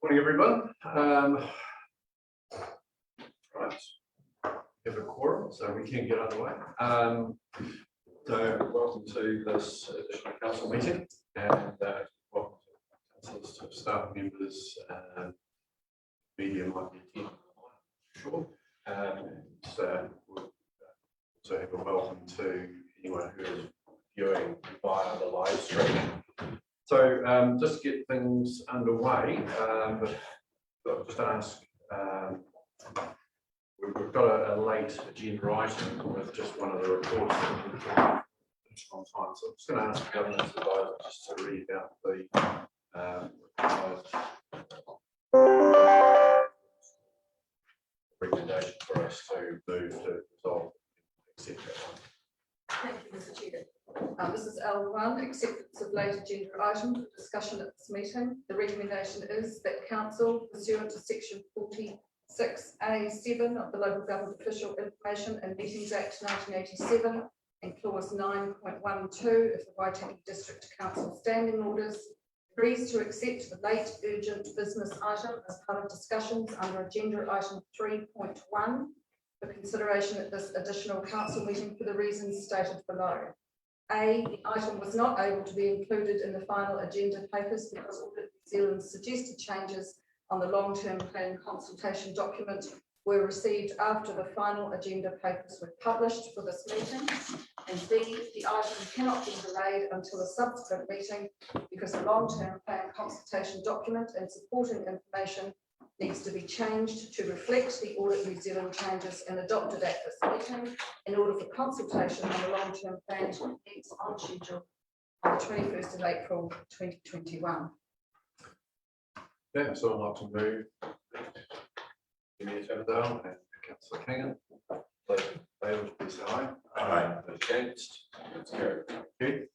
Morning, everyone. Right, we have a quorum, so we can get underway. So, welcome to this additional council meeting, and welcome to councillors, staff members, media might be attending, sure. We'll also have a welcome to anyone who is viewing via the live stream. So just to get things underway, but just ask, we've got a late agenda item with just one of the reports on time. So I'm just going to ask the governance advisor just to read out the recommendation for us to move to resolve, etc. Thank you, Mr. Chair. This is L1, acceptance of late agenda item for discussion at this meeting. The recommendation is that Council, pursuant to section 46A(7) of the Local Government Official Information and Meetings Act 1987 and clause 9.12 of the Waitangi District Council Standing Orders, agrees to accept the late urgent business item as part of discussions under agenda item 3.1 for consideration at this additional council meeting for the reasons stated below. A, the item was not able to be included in the final agenda papers because Audit New Zealand's suggested changes on the long-term plan consultation document were received after the final agenda papers were published for this meeting. And B, the item cannot be delayed until a subsequent meeting because the long-term plan consultation document and supporting information needs to be changed to reflect the Audit New Zealand changes and adopted at this meeting in order for consultation on the long-term plan to commence on schedule on the 21st of April 2021. Yeah, so I'd like to move Immediate Avondale and Councillor Kingan. Those in favour, please say aye. Aye. Those against, that's carried. Thank you.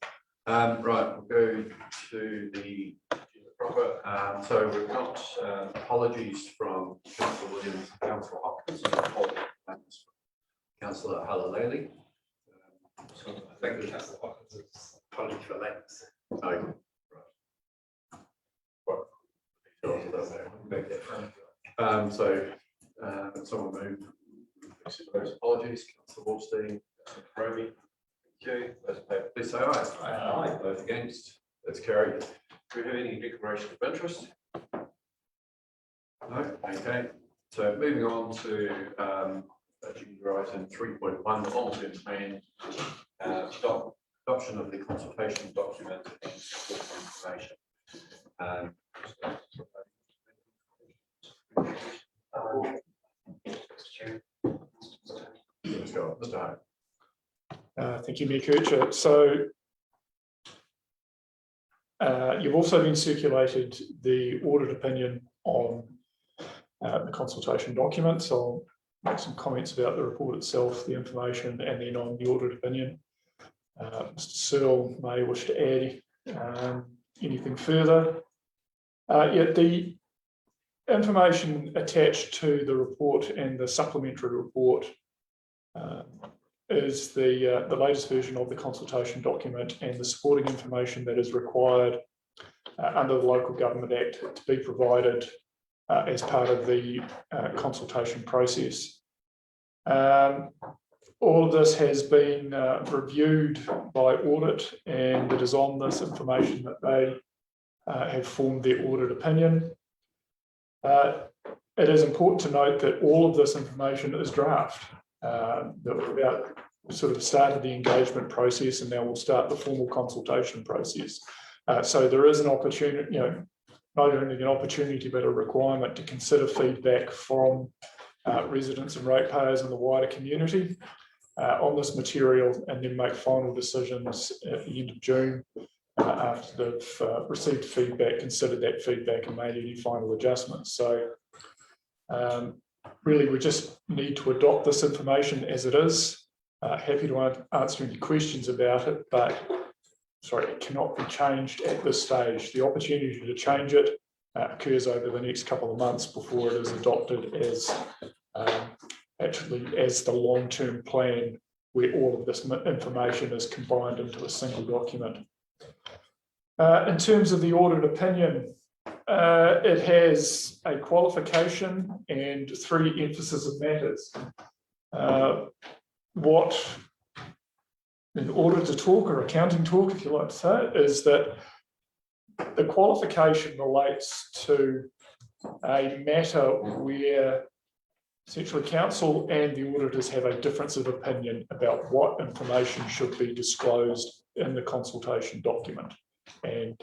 Right, we'll go to the proper. So we've got apologies from Councillor Williams and Councillor Hopkins, and Councillor Halaleli. So I think the Councillor Hopkins is apology for lateness. Okay. Right. So someone move those apologies. Councillor Wolfstein, Romy. Thank you. Those in favour, please say aye. Aye. Those against, that's carried. Do we have any declaration of interest? No. Okay. So moving on to agenda item 3.1, the long-term plan, adoption of the consultation document and information. Let's go, Mr. Hone. Thank you, Mayor Kircher. So you've also been circulated the audit opinion on the consultation document. So I'll make some comments about the report itself, the information, and then on the audit opinion. Mr. Searle may wish to add anything further. The information attached to the report and the supplementary report is the latest version of the consultation document and the supporting information that is required under the Local Government Act to be provided as part of the consultation process. All of this has been reviewed by audit, and it is on this information that they have formed their audit opinion. It is important to note that all of this information is draft. That we're about sort of started the engagement process, and now we'll start the formal consultation process. So there is an opportunity, not only an opportunity but a requirement to consider feedback from residents and ratepayers in the wider community on this material, and then make final decisions at the end of June after they've received feedback, considered that feedback, and made any final adjustments. So really, we just need to adopt this information as it is. Happy to answer any questions about it, but sorry, it cannot be changed at this stage. The opportunity to change it occurs over the next couple of months before it is adopted as actually as the long-term plan, where all of this information is combined into a single document. In terms of the audit opinion, It has a qualification and 3 emphasis of matters. What, in order to talk, or accounting talk, if you like to say it, is that the qualification relates to a matter where essentially council and the auditors have a difference of opinion about what information should be disclosed in the consultation document. And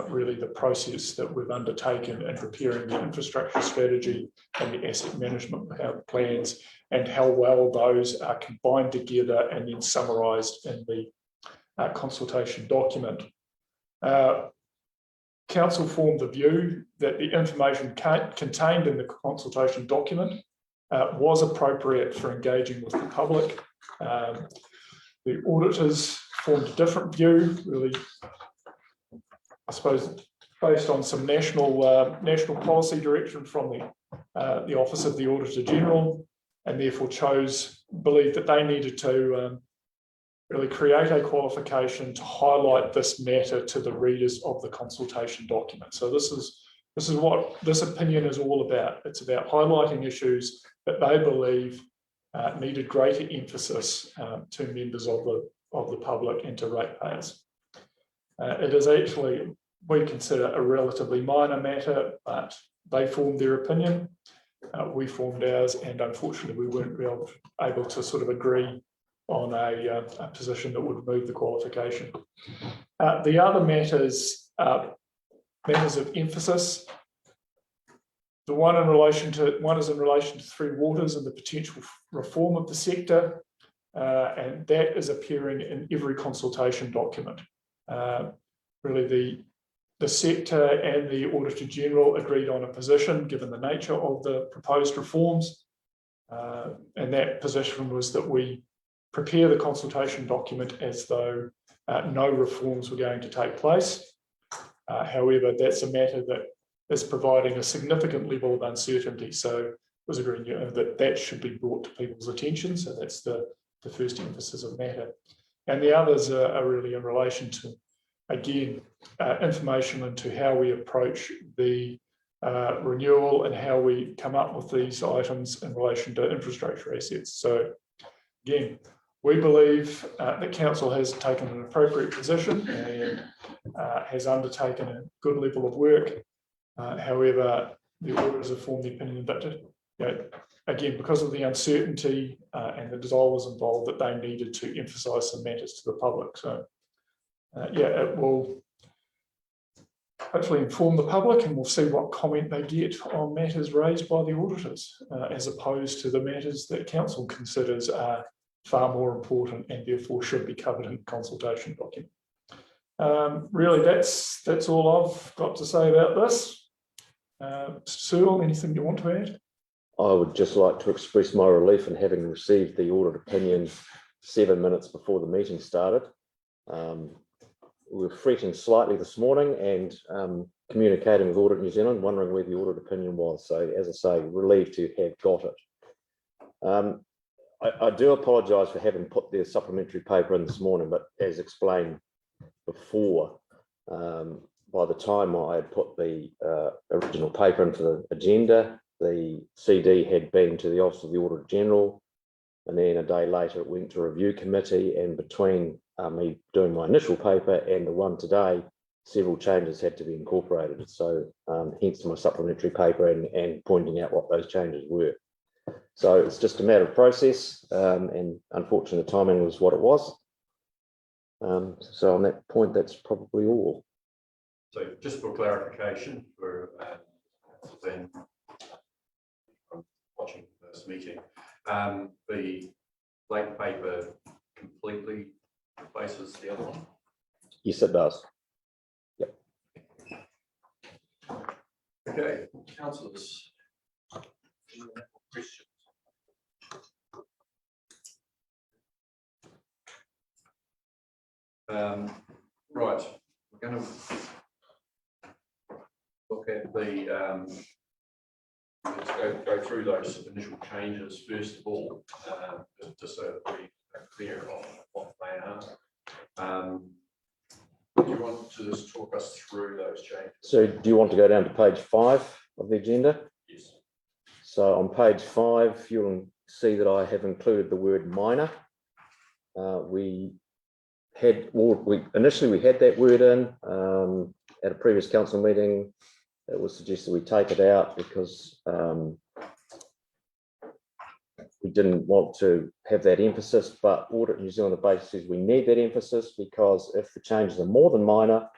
really the process that we've undertaken in preparing the infrastructure strategy and the asset management plans, and how well those are combined together and then summarised in the consultation document. Council formed the view that the information contained in the consultation document was appropriate for engaging with the public. The auditors formed a different view, really, I suppose, based on some national policy direction from the Office of the Auditor General, and therefore believed that they needed to really create a qualification to highlight this matter to the readers of the consultation document. So this is what this opinion is all about. It's about highlighting issues that they believe needed greater emphasis to members of the public and to ratepayers. It is actually, we consider, a relatively minor matter, but they formed their opinion, we formed ours, and unfortunately we weren't able to sort of agree on a position that would move the qualification. The other matters of emphasis. The one is in relation to Three Waters and the potential reform of the sector, and that is appearing in every consultation document. Really, the sector and the Auditor General agreed on a position given the nature of the proposed reforms, and that position was that we prepare the consultation document as though no reforms were going to take place. However, that's a matter that is providing a significant level of uncertainty. So it was agreed that should be brought to people's attention. So that's the first emphasis of matter. And the others are really in relation to, again, information into how we approach the renewal and how we come up with these items in relation to infrastructure assets. So again, we believe that council has taken an appropriate position and has undertaken a good level of work. However, the auditors have formed the opinion that, again, because of the uncertainty and the dollars involved, that they needed to emphasise some matters to the public. So, it will hopefully inform the public, and we'll see what comment they get on matters raised by the auditors, as opposed to the matters that council considers are far more important and therefore should be covered in the consultation document. Really, that's all I've got to say about this. Cyril, anything you want to add? I would just like to express my relief in having received the audit opinion 7 minutes before the meeting started. We were fretting slightly this morning and communicating with Audit New Zealand, wondering where the audit opinion was. So, as I say, relieved to have got it. I do apologise for having put the supplementary paper in this morning, but as explained before, by the time I had put the original paper into the agenda, the CD had been to the Office of the Auditor General, and then a day later it went to review committee, and between me doing my initial paper and the one today, several changes had to be incorporated. So hence my supplementary paper and pointing out what those changes were. So it's just a matter of process, and unfortunately the timing was what it was. So on that point, that's probably all. So just for clarification, for then watching this meeting, the blank paper completely replaces the other one? Yes, it does. Yep. Okay, councillors, any questions? Right, we're going to look at the let's go through those initial changes first of all, just so that we are clear on what they are. Do you want to just talk us through those changes? So do you want to go down to page 5 of the agenda? Yes. So on page 5, you'll see that I have included the word minor. We initially had that word in at a previous council meeting. It was suggested we take it out because we didn't want to have that emphasis, but Audit New Zealand basically says we need that emphasis because if the changes are more than minor,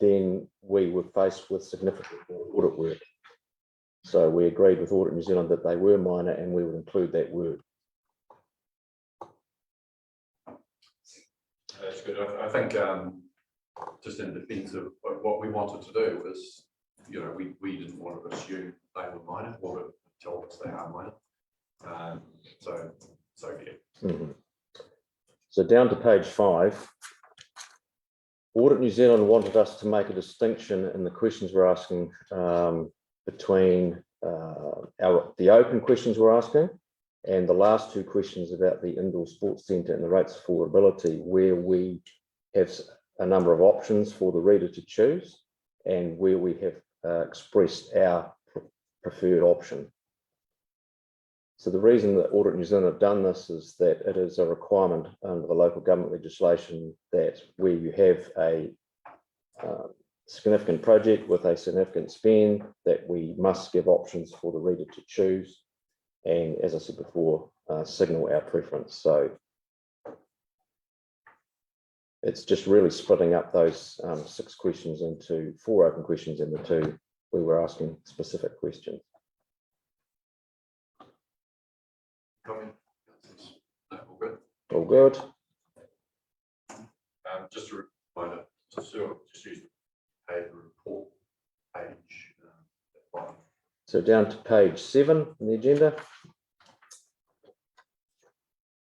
then we were faced with significant audit work. So we agreed with Audit New Zealand that they were minor and we would include that word. That's good. I think just in defence of what we wanted to do was, you know, we didn't want to assume they were minor. Audit told us they are minor. So yeah. So down to page 5, Audit New Zealand wanted us to make a distinction in the questions we're asking between the open questions we're asking and the last 2 questions about the indoor sports centre and the rates of affordability, where we have a number of options for the reader to choose and where we have expressed our preferred option. So the reason that Audit New Zealand have done this is that it is a requirement under the local government legislation that where you have a significant project with a significant spend, that we must give options for the reader to choose. And as I said before, signal our preference. So it's just really splitting up those 6 questions into 4 open questions and the 2 where we're asking specific questions. Comment? No, all good. All good. Just a reminder, just use the page report page. So down to page 7 in the agenda.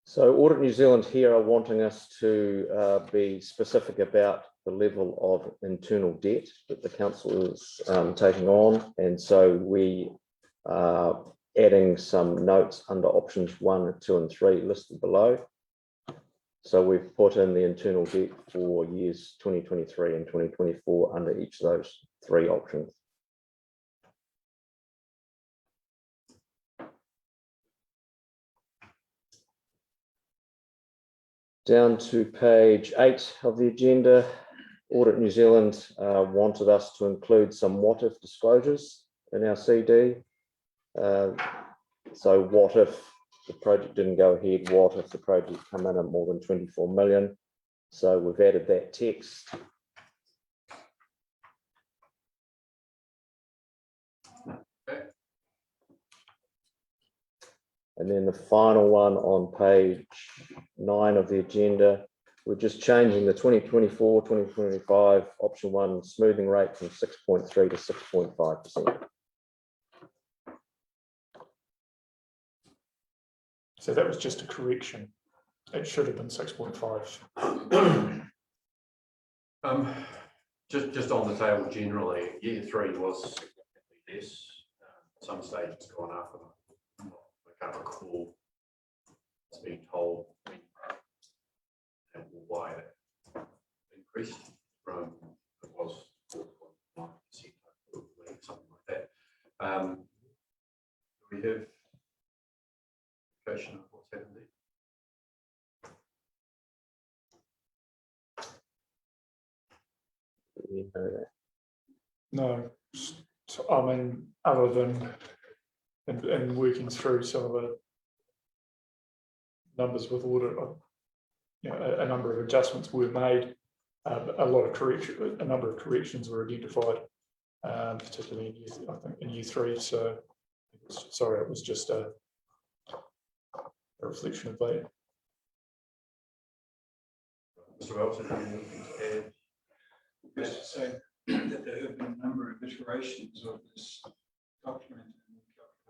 So Audit New Zealand here are wanting us to be specific about the level of internal debt that the council is taking on. And so we are adding some notes under options 1, 2 and 3 listed below. So we've put in the internal debt for years 2023 and 2024 under each of those 3 options. Down to page 8 of the agenda, Audit New Zealand wanted us to include some what-if disclosures in our CD. So what if the project didn't go ahead? What if the project come in at more than 24 million? So we've added that text. Okay. And then the final one on page 9 of the agenda, we're just changing the 2024, 2025 option 1 smoothing rate from 6.3 to 6.5%. So that was just a correction. It should have been 6.5. Just on the table generally, year 3 was significantly less. Some stage it's gone up, and I can't recall it's being told why that increased from it was 4.9%, something like that. Do we have indication of what's happened there? No, so, I mean, other than in working through some of the numbers with audit, you know, a number of adjustments were made. A number of corrections were identified, particularly in I think in year 3. So, sorry, it was just a reflection of that. Mr. Wells, anything to add? Just to say that there have been a number of iterations of this document and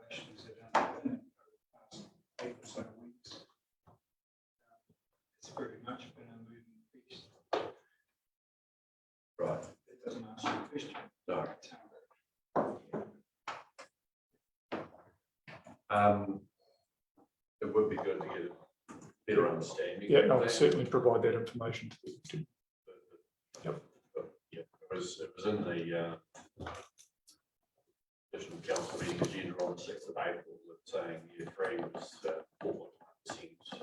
calculations that have been over the past 8 or so weeks. It's very much been a moving piece. Right. It doesn't answer your question. No. It would be good to get a better understanding. Yeah, I'll certainly provide that information to the team. Yep. was in the additional council meeting agenda on the 6th of April, that saying year 3 was 4.1%,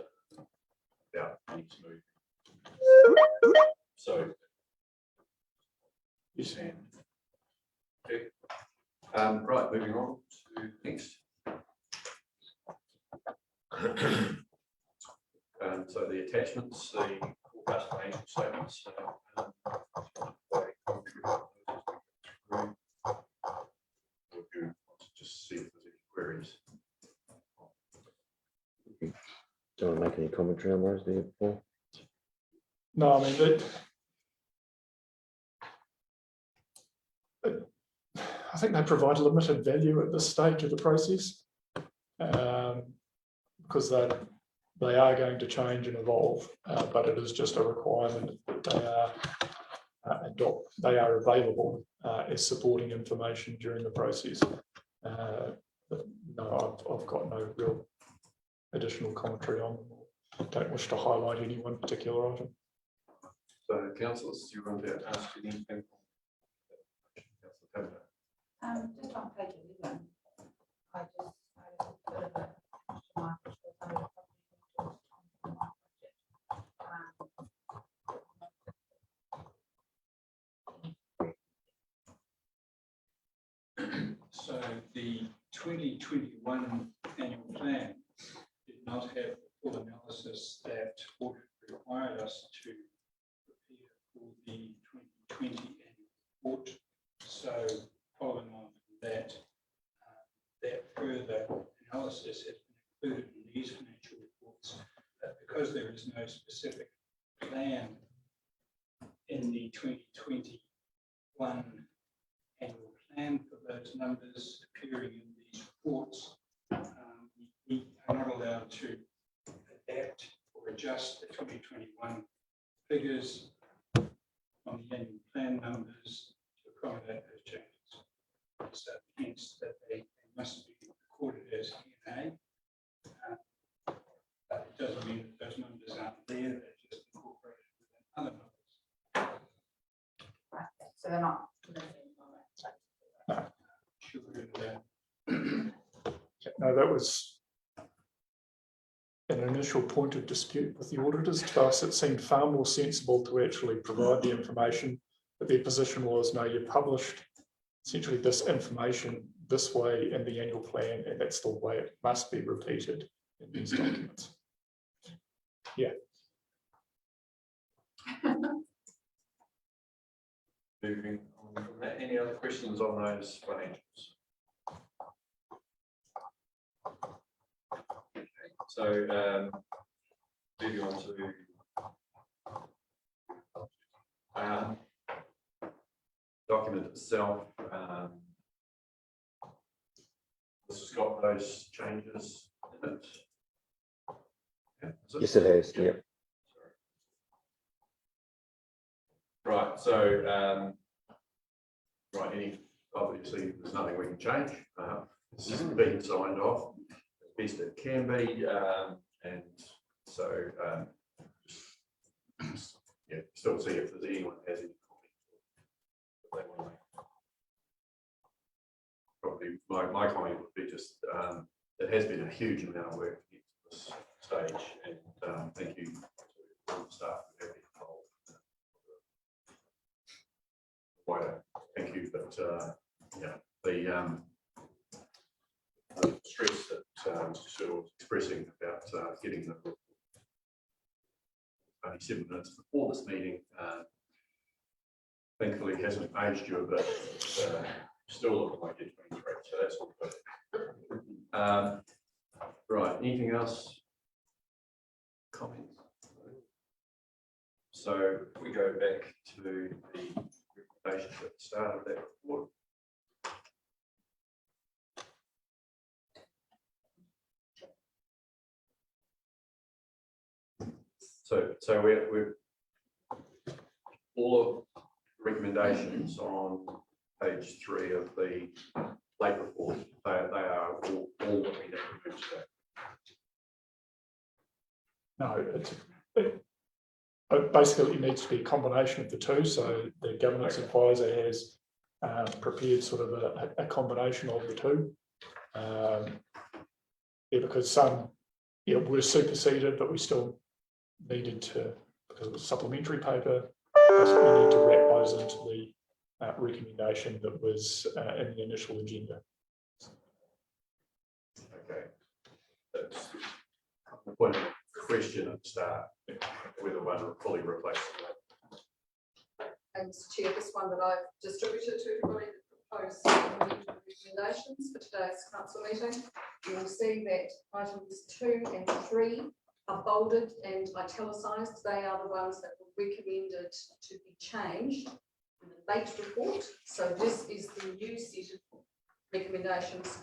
about any smooth. So, Yes. okay. Right, moving on to next. So the attachments, the forecast financial statements. Just see if there's any queries. Do you want to make any commentary on those there, Paul? No, I mean, I think they provide limited value at this stage of the process, because they are going to change and evolve, but it is just a requirement that they are available as supporting information during the process. But no, I've got no real additional commentary on them. I don't wish to highlight any one particular item. So, councillors, do you want to ask anything? Just on page 11, I just had a bit of a question mark, which was under the So the 2021 annual plan did not have the full analysis that audit required us to prepare for the 2020 annual report. So following on from that, that further analysis has been included in these financial reports. Because there is no specific plan in the 2021 annual plan for those numbers appearing in these reports, we are not allowed to adapt or adjust the 2021 figures on the annual plan numbers to accommodate those changes. So hence that they must be recorded as E&A. But it doesn't mean that those numbers aren't there, they're just incorporated within other numbers. right, so they're not listed on that. Sure, No, that was an initial point of dispute with the auditors. To us, it seemed far more sensible to actually provide the information, but their position was, no, you published essentially this information this way in the annual plan, and that's the way it must be repeated in these documents. Yeah. Moving on from that, any other questions on those financials? Okay, so moving on to document itself. This has got those changes in it. Yeah, Yes, it has. Yeah. Right, so right, obviously there's nothing we can change. This has been signed off as best it can be, and so yeah, still see if there's anyone has any comments that they want to make. Probably my comment would be just it has been a huge amount of work to get to this stage, and thank you to all the staff who have been involved. Quite thank you, but yeah, the stress that Mr. Sewell was expressing about getting the report only 7 minutes before this meeting, thankfully hasn't aged you a bit. Still looking like you're 23, so that's all good. Right, anything else? Comments? So if we go back to the recommendation at the start of that report. So we're all of recommendations on page 3 of the late report. They are all that we have to move today. No, it basically needs to be a combination of the two. So the governance advisor has prepared sort of a combination of the two. Because some were superseded, but we still needed to, because it was supplementary paper, we need to wrap those into the recommendation that was in the initial agenda. Okay. That's the point of question at the start, whether one fully replaces that. And Mr. Chair, this one that I've distributed to everybody, the proposed recommendations for today's council meeting, you will see that items 2 and 3 are bolded and italicised. They are the ones that were recommended to be changed in the late report. So this is the new set of recommendations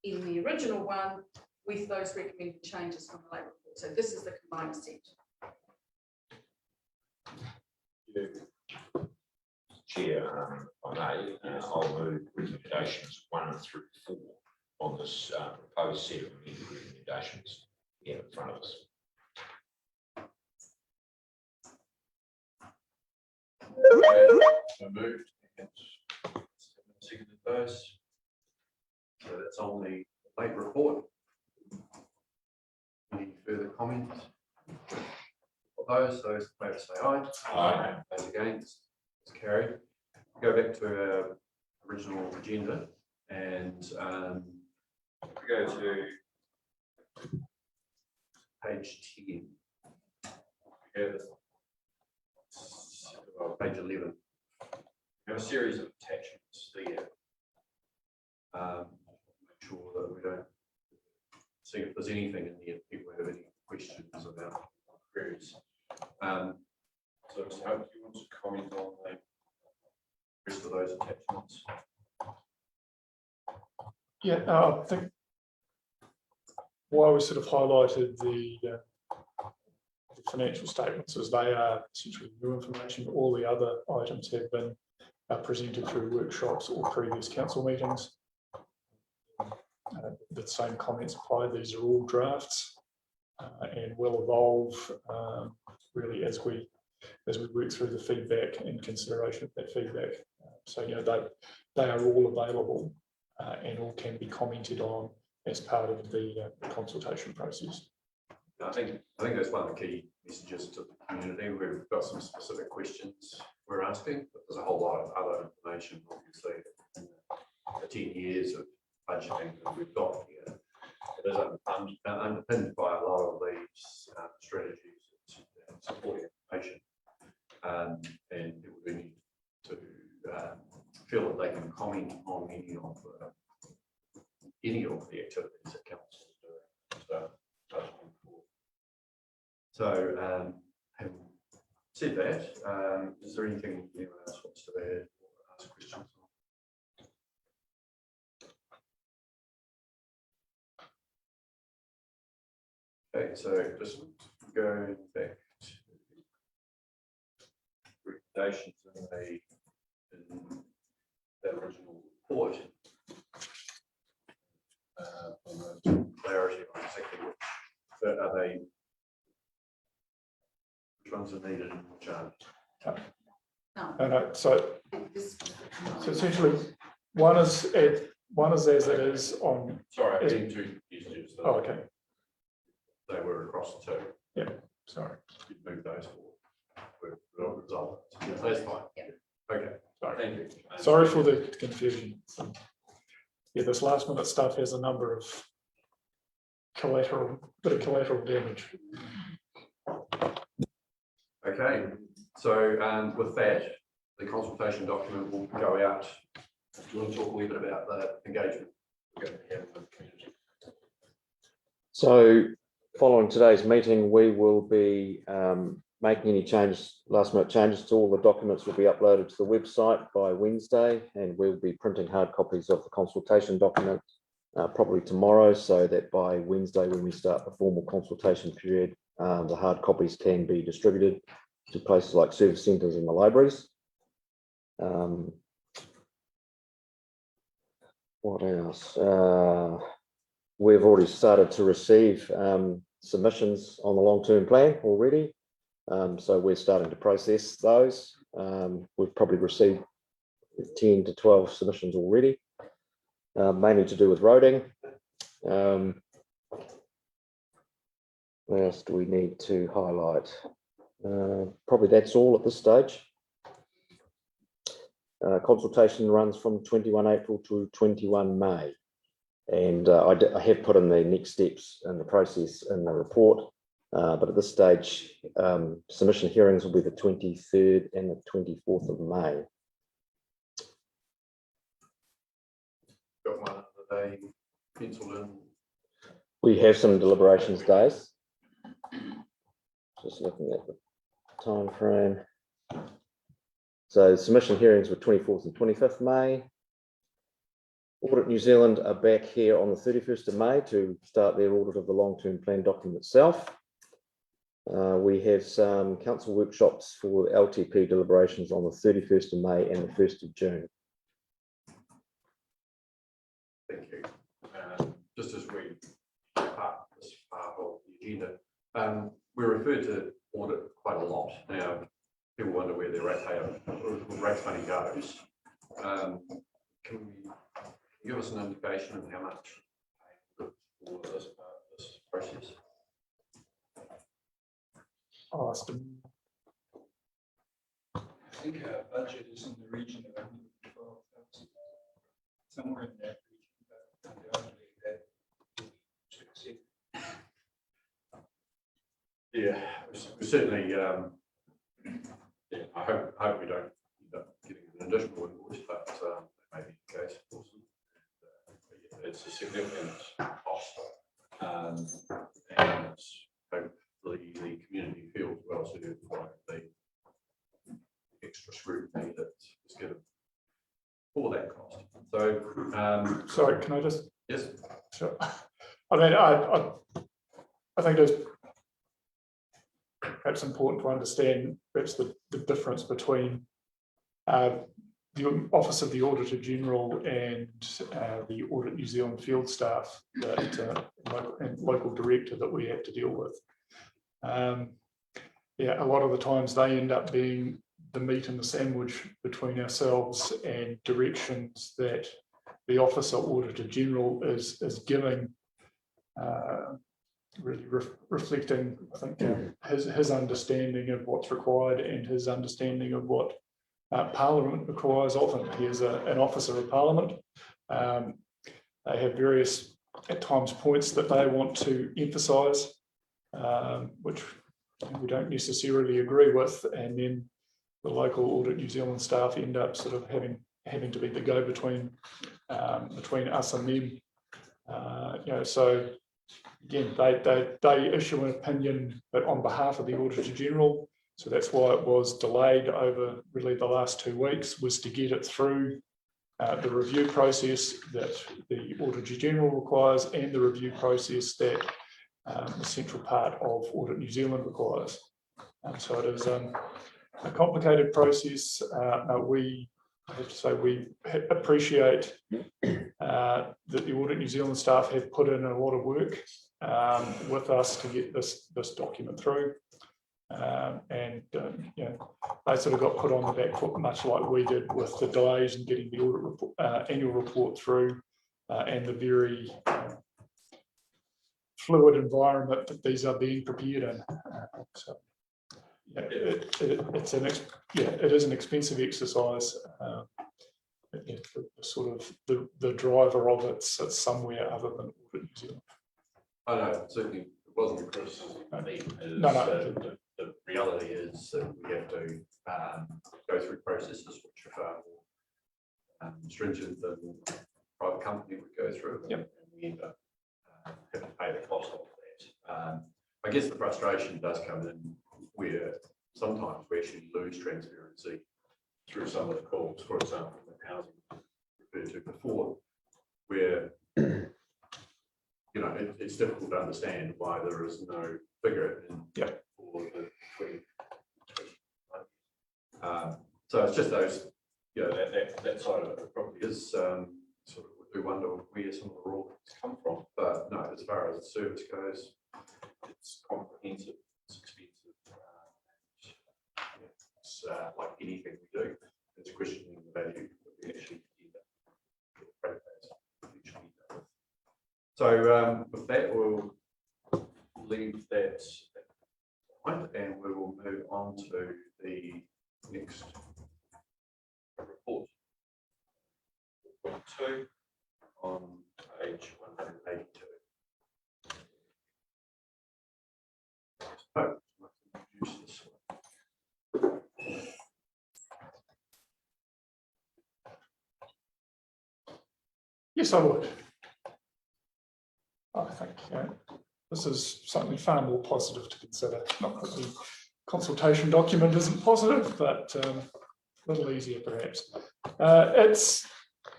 in the original one with those recommended changes from the late report. So this is the combined set. Chair, I may, I'll move recommendations 1 through 4 on this proposed set of amended recommendations here in front of us. So moved and seconded those. So that's on the late report. Any further comments? Those in favour say aye. Aye. Those against, it's carried. Go back to our original agenda and we go to page 10. We have, page 11. We have a series of attachments there. Make sure that we don't see if there's anything in there, people have any questions about queries. So Mr. Hope, do you want to comment on the rest of those attachments? Yeah, I think why we sort of highlighted the financial statements as they are essentially new information. All the other items have been presented through workshops or previous council meetings. The same comments apply. These are all drafts and will evolve really as we work through the feedback and consideration of that feedback. So they are all available and all can be commented on as part of the consultation process. I think that's one of the key messages to the community. We've got some specific questions we're asking, but there's a whole lot of other information, obviously, in the 10 years of budgeting that we've got here. It is underpinned by a lot of these strategies and supporting information, and people do need to feel that they can comment on any of the activities that council is doing. So, having said that, is there anything anyone else wants to add or ask questions on? Okay, so just go back to recommendations in the original report. Clarity on exactly which are they. Which ones are needed and which aren't? No, so This, essentially, one is as it is on. Sorry, I'm getting too confused. Oh, okay. They were across the two. Yeah, sorry. You'd move those forward. We'll resolve it. That's fine. Yeah. Okay. Sorry. Thank you. Sorry for the confusion. Yeah, this last minute stuff has a number of bit of collateral damage. Okay, so with that, the consultation document will go out. Do you want to talk a wee bit about the engagement we're going to have with the community? So following today's meeting, we will be making any last minute changes to all the documents will be uploaded to the website by Wednesday, and we'll be printing hard copies of the consultation document probably tomorrow, so that by Wednesday when we start the formal consultation period, the hard copies can be distributed to places like service centres and the libraries. What else? We've already started to receive submissions on the long-term plan already. So we're starting to process those. We've probably received 10 to 12 submissions already, mainly to do with roading. What else do we need to highlight? Probably that's all at this stage. Consultation runs from 21 April to 21 May. And I have put in the next steps in the process in the report, but at this stage, submission hearings will be the 23rd and the 24th of May. Got one other day penciled in. We have some deliberations days. Just looking at the time frame. So submission hearings were 24th and 25th May. Audit New Zealand are back here on the 31st of May to start their audit of the long-term plan document itself. We have some council workshops for LTP deliberations on the 31st of May and the 1st of June. Thank you. Just as we part this part of the agenda, we refer to audit quite a lot. Now, people wonder where their rates money goes. Can we give us an indication of how much for this process? Austin. I think our budget is in the region of 112,000, somewhere in that region, but undoubtedly that will be to accept. Yeah, we certainly. Yeah, I hope we don't end up getting an additional invoice, but that may be the case. Of course. It's a significant cost, and hopefully the community feels well suited by the extra scrutiny that is given for that cost. So, Sorry, can I just? yes, Sure. I mean, I think it's perhaps important to understand perhaps the difference between the Office of the Auditor General and the Audit New Zealand field staff that and local director that we have to deal with. Yeah, a lot of the times they end up being the meat and the sandwich between ourselves and directions that the Officer Auditor General is giving, really reflecting, I think, his understanding of what's required and his understanding of what Parliament requires of him. He is an officer of Parliament. They have various, at times, points that they want to emphasise, which we don't necessarily agree with, and then the local Audit New Zealand staff end up sort of having to be the go-between between us and them. You know, so again, they issue an opinion, but on behalf of the Auditor General. So that's why it was delayed over really the last 2 weeks, was to get it through the review process that the Auditor General requires and the review process that the central part of Audit New Zealand requires. So it is a complicated process. We, I have to say, we appreciate that the Audit New Zealand staff have put in a lot of work with us to get this document through. You know, they sort of got put on the back foot, much like we did with the delays in getting the audit report, annual report through, and the very fluid environment that these are being prepared in. So, yeah, it is an expensive exercise. Yeah, the driver of it sits somewhere other than Audit New Zealand. I know, certainly it wasn't a criticism. No. The reality is that we have to go through processes which are far more stringent than a private company would go through. Yep. And we end up having to pay the cost of that. I guess the frustration does come in where sometimes we actually lose transparency through some of the calls, for example, that housing referred to before, where you know it's difficult to understand why there is no figure in for the 2020. So it's just those, you know, that side of it probably is sort of, we wonder where some of the raw come from. But no, as far as the service goes, it's comprehensive, it's expensive. it's like anything we do, it's questioning the value that we actually get. So with that, we'll leave that behind and we will move on to the next report. 2 on page 182. So, I'd like to introduce this one. Yes, I would. I think this is something far more positive to consider. Not that the consultation document isn't positive, but a little easier perhaps.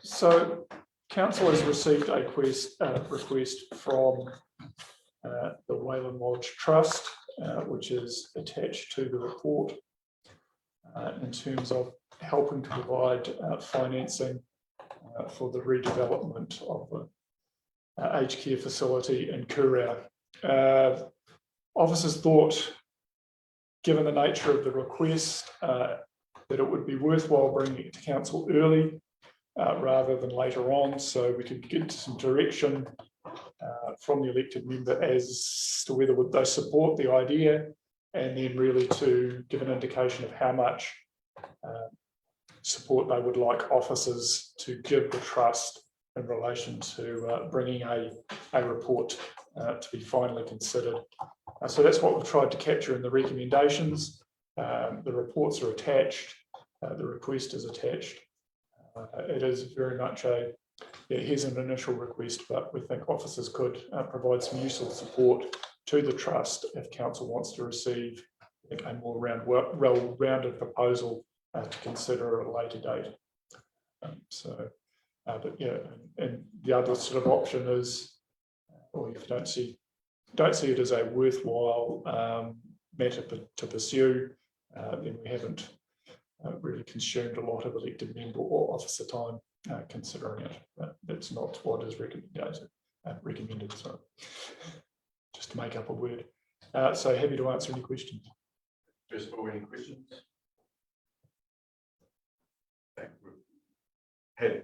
So council has received a request from the Wayland Lodge Trust, which is attached to the report in terms of helping to provide financing for the redevelopment of the aged care facility in Kurau. Officers thought, given the nature of the request, that it would be worthwhile bringing it to council early rather than later on, so we could get some direction from the elected member as to whether they support the idea, and then really to give an indication of how much support they would like officers to give the trust in relation to bringing a report to be finally considered. So that's what we've tried to capture in the recommendations. The reports are attached, the request is attached. It is very much here's an initial request, but we think officers could provide some useful support to the trust if council wants to receive a more well-rounded proposal to consider at a later date. But yeah, and the other sort of option is, or if you don't see it as a worthwhile matter to pursue, then we haven't really consumed a lot of elected member or officer time considering it. But that's not what is recommended. So just to make up a word. So happy to answer any questions. Just for any questions? Okay. We've had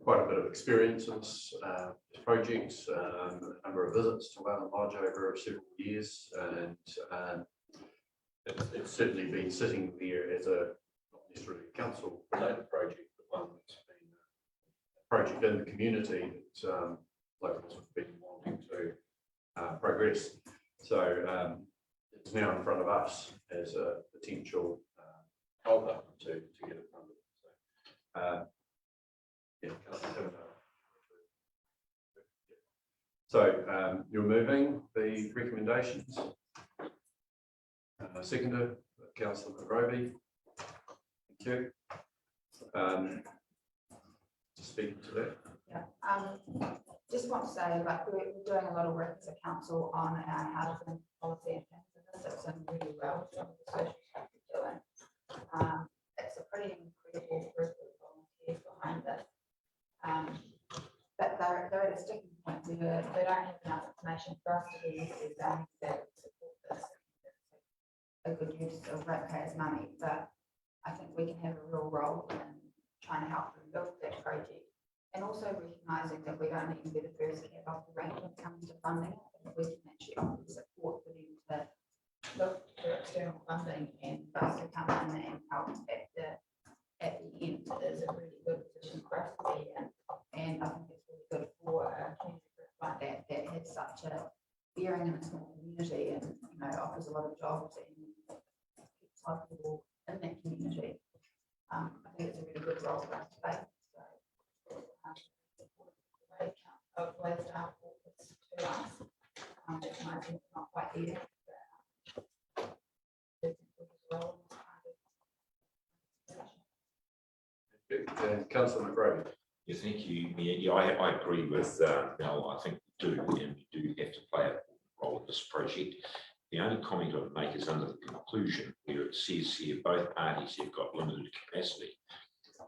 quite a bit of experience in this project, a number of visits to Wayland Lodge over several years, and it's certainly been sitting there as a not necessarily council related project, but one that's been a project in the community that locals have been wanting to progress. So it's now in front of us as a potential holder to get it funded. So so you're moving the recommendations. Seconder, Councillor McRoby. Thank you. Speaking to that. Yeah, just want to say, like, we're doing a lot of work as a council on our housing policy and things, and this is done really well. Some of the social stuff we're doing. It's a pretty incredible group of volunteers behind this. But they're at a sticking point where they don't have enough information for us to be used that support this. A good use of ratepayers' money, but I think we can have a real role in trying to help them build that project, and also recognising that we don't even be the first cab off the rank when it comes to funding. And we can actually offer support for them to look for external funding and for us to come in and help at the end is a really good position for us to be in. And I think it's really good for a community group like that has such a bearing in a small community and offers a lot of jobs and keeps a lot of people in that community. I think it's a really good role for us to play. So of the way the staff offers to us, recognising it's not quite there. And Councillor McRoby. Yeah, thank you. Yeah, I agree with Mel. I think we do, and we do have to play a role in this project. The only comment I would make is under the conclusion, where it says here both parties have got limited capacity,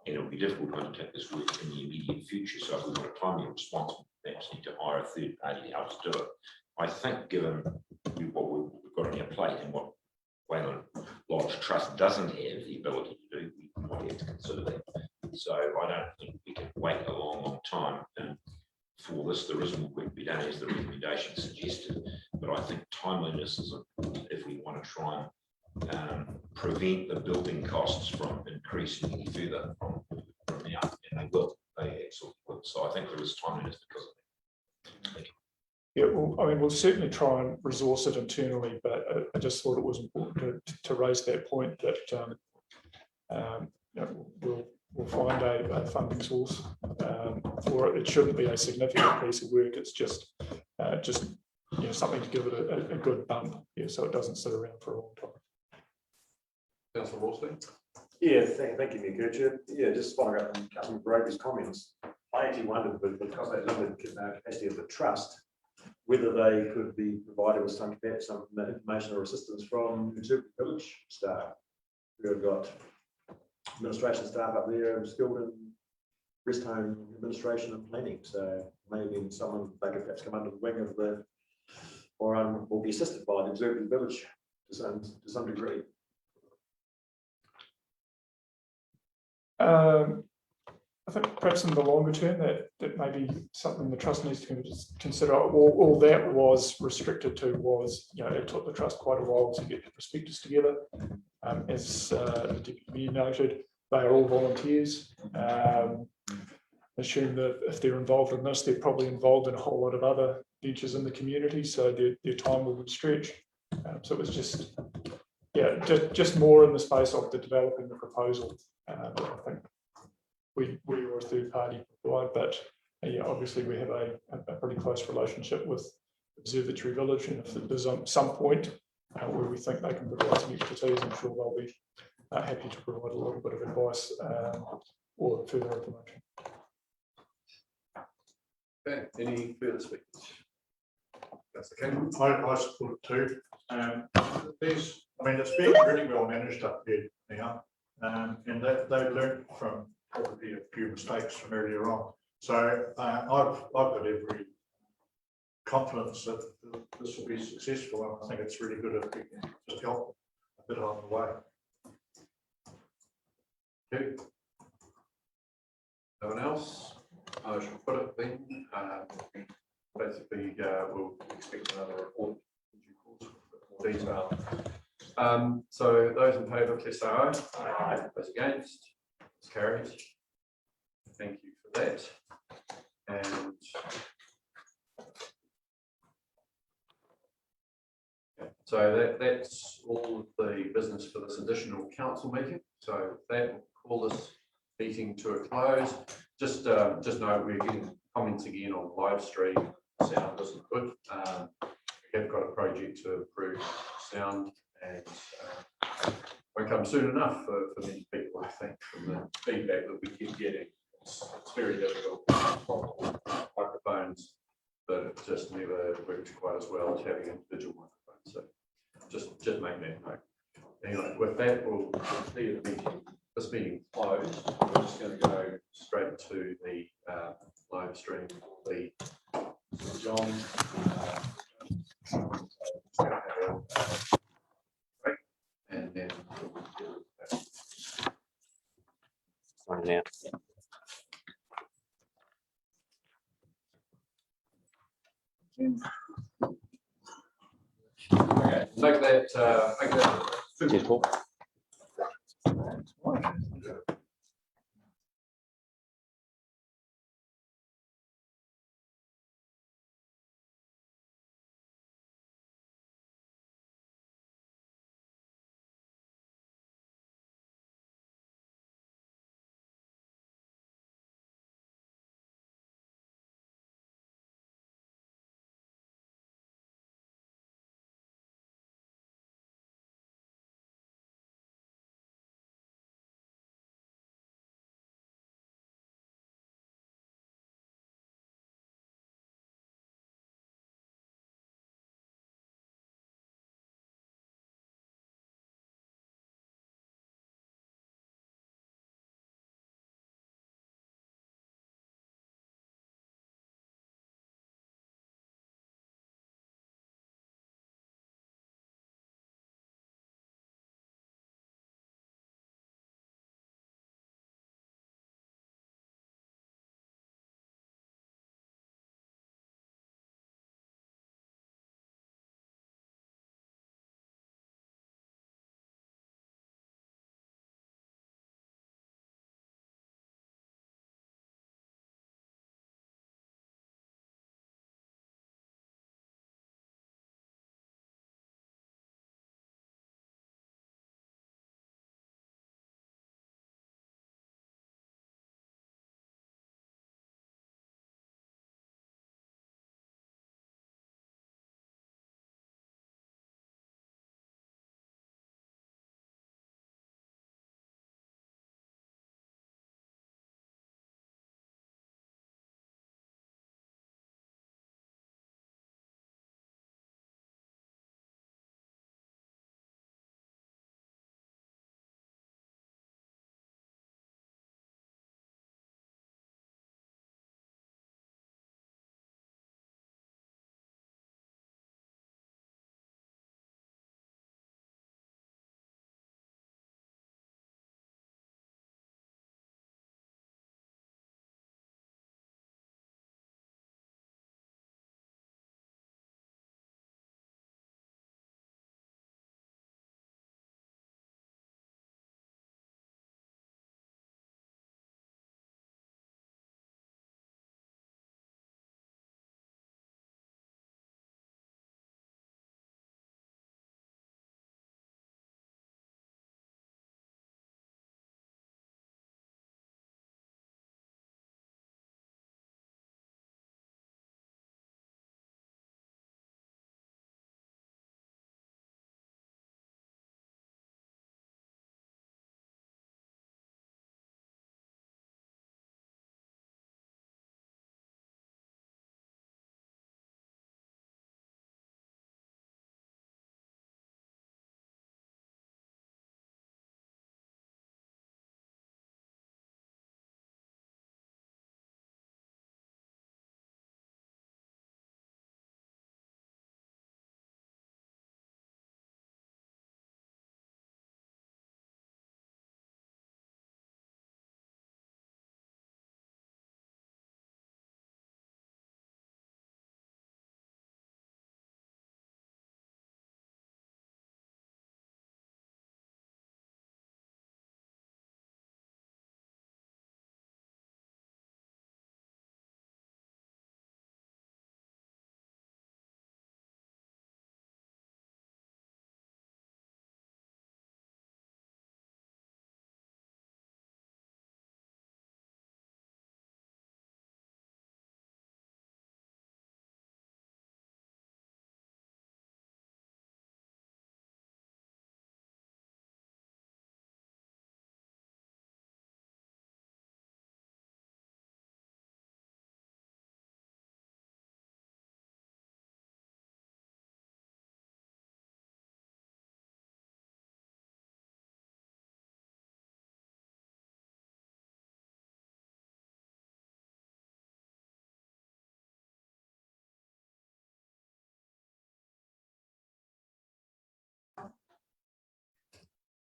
and it will be difficult to undertake this work in the immediate future. So if we want a timely response, we perhaps need to hire a third party to help us do it. I think, given what we've got on our plate and what Wayland Lodge trust doesn't have the ability to do, we might have to consider that. So I don't think we can wait a long time for this. There is more work to be done, as the recommendation suggested, but I think timeliness is important if we want to try and prevent the building costs from increasing any further from now, and they will. They absolutely will. So I think there is timeliness because of that. Thank you. Yeah, well, I mean, we'll certainly try and resource it internally, but I just thought it was important to raise that point that we'll find a funding source for it. It shouldn't be a significant piece of work. It's just something to give it a good bump, so it doesn't sit around for a long time. Councillor Wolseley? Yeah, thank you, Nick. Yeah, just following up on Councillor Brody's comments, I actually wondered, because they limited capacity of the trust, whether they could be provided with some information or assistance from Interpretive Village staff who have got administration staff up there skilled in rest home administration and planning. So maybe someone they could perhaps come under the wing of the or be assisted by the Interpretive Village to some degree. I think perhaps in the longer term that may be something the trust needs to consider. All that was restricted to was, it took the trust quite a while to get the prospectus together. As the Deputy Mayor noted, they are all volunteers. Assume that if they're involved in this, they're probably involved in a whole lot of other ventures in the community, so their time will stretch. So it was just more in the space of the developing the proposal. I think we were a third party provide, but obviously we have a pretty close relationship with Observatory Village, and if there's some point where we think they can provide some expertise, I'm sure they'll be happy to provide a little bit of advice or further information. Okay, any further speakers? That's okay. I support it too. It's being pretty well managed up there now, and they've learned from probably a few mistakes from earlier on. So I've got every confidence that this will be successful, and I think it's really good if we can just help a bit along the way. Okay. No one else? I shall put it then. Basically, we'll expect another report in due course with more detail. So those in favour, please say aye. Aye. Those against? It's carried. Thank you for that. And so that's all of the business for this additional council meeting. So that will call this meeting to a close. Just note we're getting comments again on live stream. Sound isn't good. We have got a project to improve sound, and won't come soon enough for many people, I think, from the feedback that we keep getting. It's very difficult. Microphones, but it just never works quite as well as having individual microphones. So just make that note. Anyway, with that, we'll clear the meeting. This meeting closed. We're just going to go straight to the live stream. The John. And then Now. okay, make that Cheers, Paul.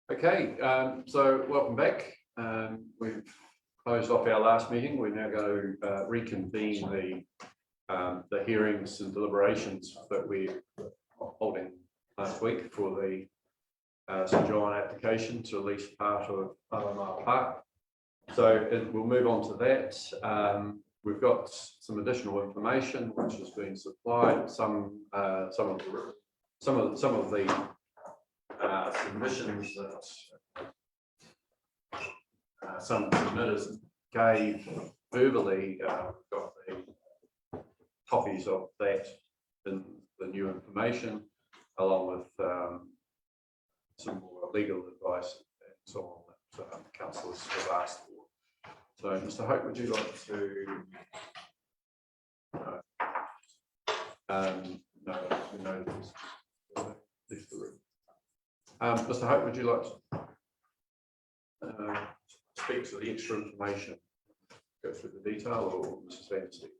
Okay, so welcome back. We've closed off our last meeting. We're now going to reconvene the hearings and deliberations that we were holding last week for the St John application to lease part of Awamoa Park. So we'll move on to that. We've got some additional information which has been supplied. Some of the submissions that some submitters gave verbally, got the copies of that in the new information, along with some more legal advice and so on that councillors have asked for. So, Mr. Hope, would you like to? No, leave the room. Mr. Hope, would you like to speak to the extra information? Go through the detail, or Mrs. Van der Steeg?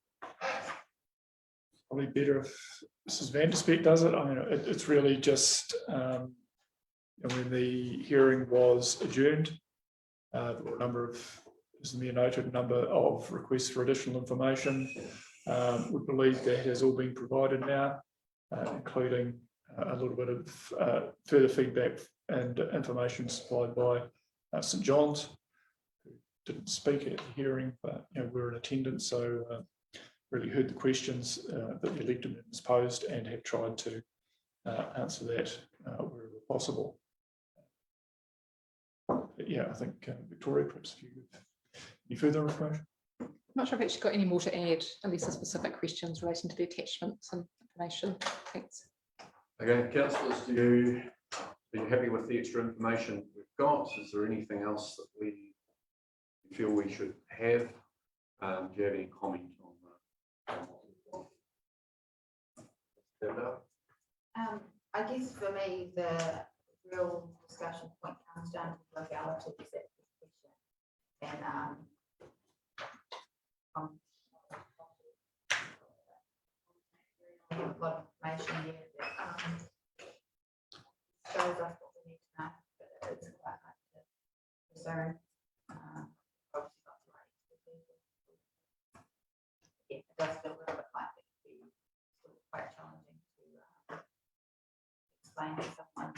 Probably better if Mrs. Van der Steeg does it. I mean, it's really just when the hearing was adjourned, there were a number of, as the Mayor noted, a number of requests for additional information. We believe that has all been provided now, including a little bit of further feedback and information supplied by St John's, who didn't speak at the hearing, but we're in attendance, so really heard the questions that the elected members posed and have tried to answer that wherever possible. But yeah, I think Victoria, perhaps if you have any further information. I'm not sure if I've actually got any more to add, at least the specific questions relating to the attachments and information. Thanks. Okay, councillors, are you happy with the extra information we've got? Is there anything else that we feel we should have? Do you have any comment on that? I guess for me, the real discussion point comes down to the legality of that question. And a lot of information here that shows us what we need to know, but it's quite hard to discern. Obviously not the right people. Yeah, it does feel a little bit like it could be sort of quite challenging to explain to someone.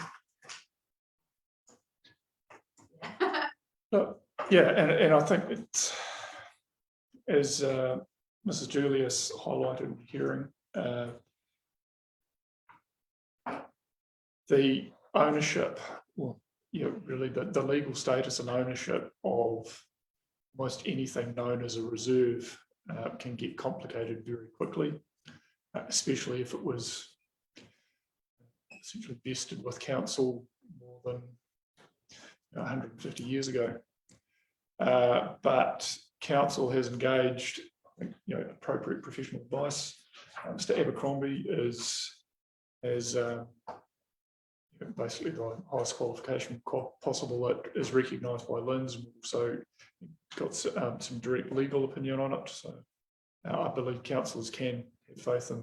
Yeah, and I think it's, as Mrs. Julius highlighted in the hearing, the ownership, well, really the legal status and ownership of almost anything known as a reserve can get complicated very quickly, especially if it was essentially vested with council more than 150 years ago. But council has engaged, I think, appropriate professional advice. Mr. Abercrombie has basically the highest qualification possible that is recognised by LINS, and also got some direct legal opinion on it. So I believe councillors can have faith in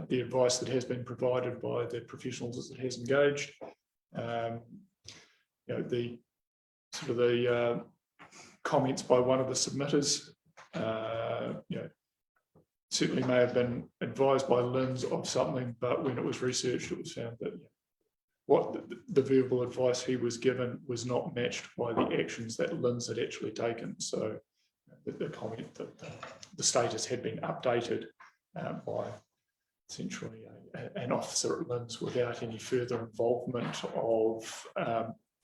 the advice that has been provided by the professionals that it has engaged. The sort of the comments by one of the submitters, certainly may have been advised by LINS of something, but when it was researched, it was found that what the verbal advice he was given was not matched by the actions that LINS had actually taken. So the comment that the status had been updated by essentially an officer at LINS without any further involvement of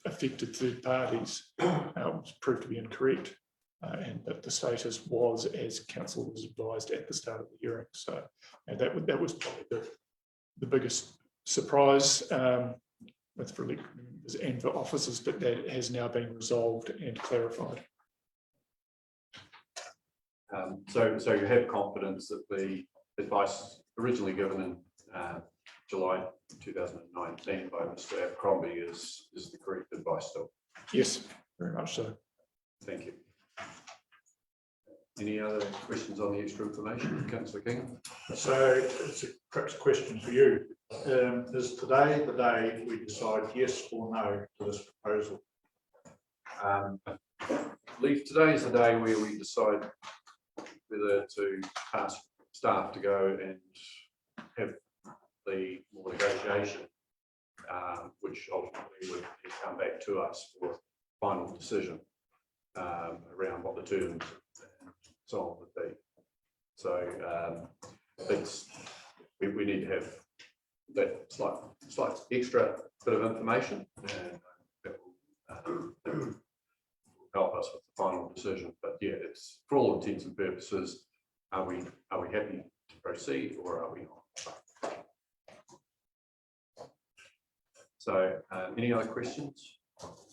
affected third parties was proved to be incorrect, and that the status was as council was advised at the start of the hearing. So that was probably the biggest surprise with for elected members and for officers, but that has now been resolved and clarified. So you have confidence that the advice originally given in July 2019 by Mr. Abercrombie is the correct advice still? Yes, very much so. Thank you. Any other questions on the extra information, Councillor King? So it's perhaps a question for you. Is today the day we decide yes or no to this proposal? I believe today is the day where we decide whether to ask staff to go and have the more negotiation, which ultimately would come back to us for final decision around what the terms and so on would be. So we need to have that slight extra bit of information, and that will help us with the final decision. But yeah, it's for all intents and purposes, are we happy to proceed or are we not? So any other questions?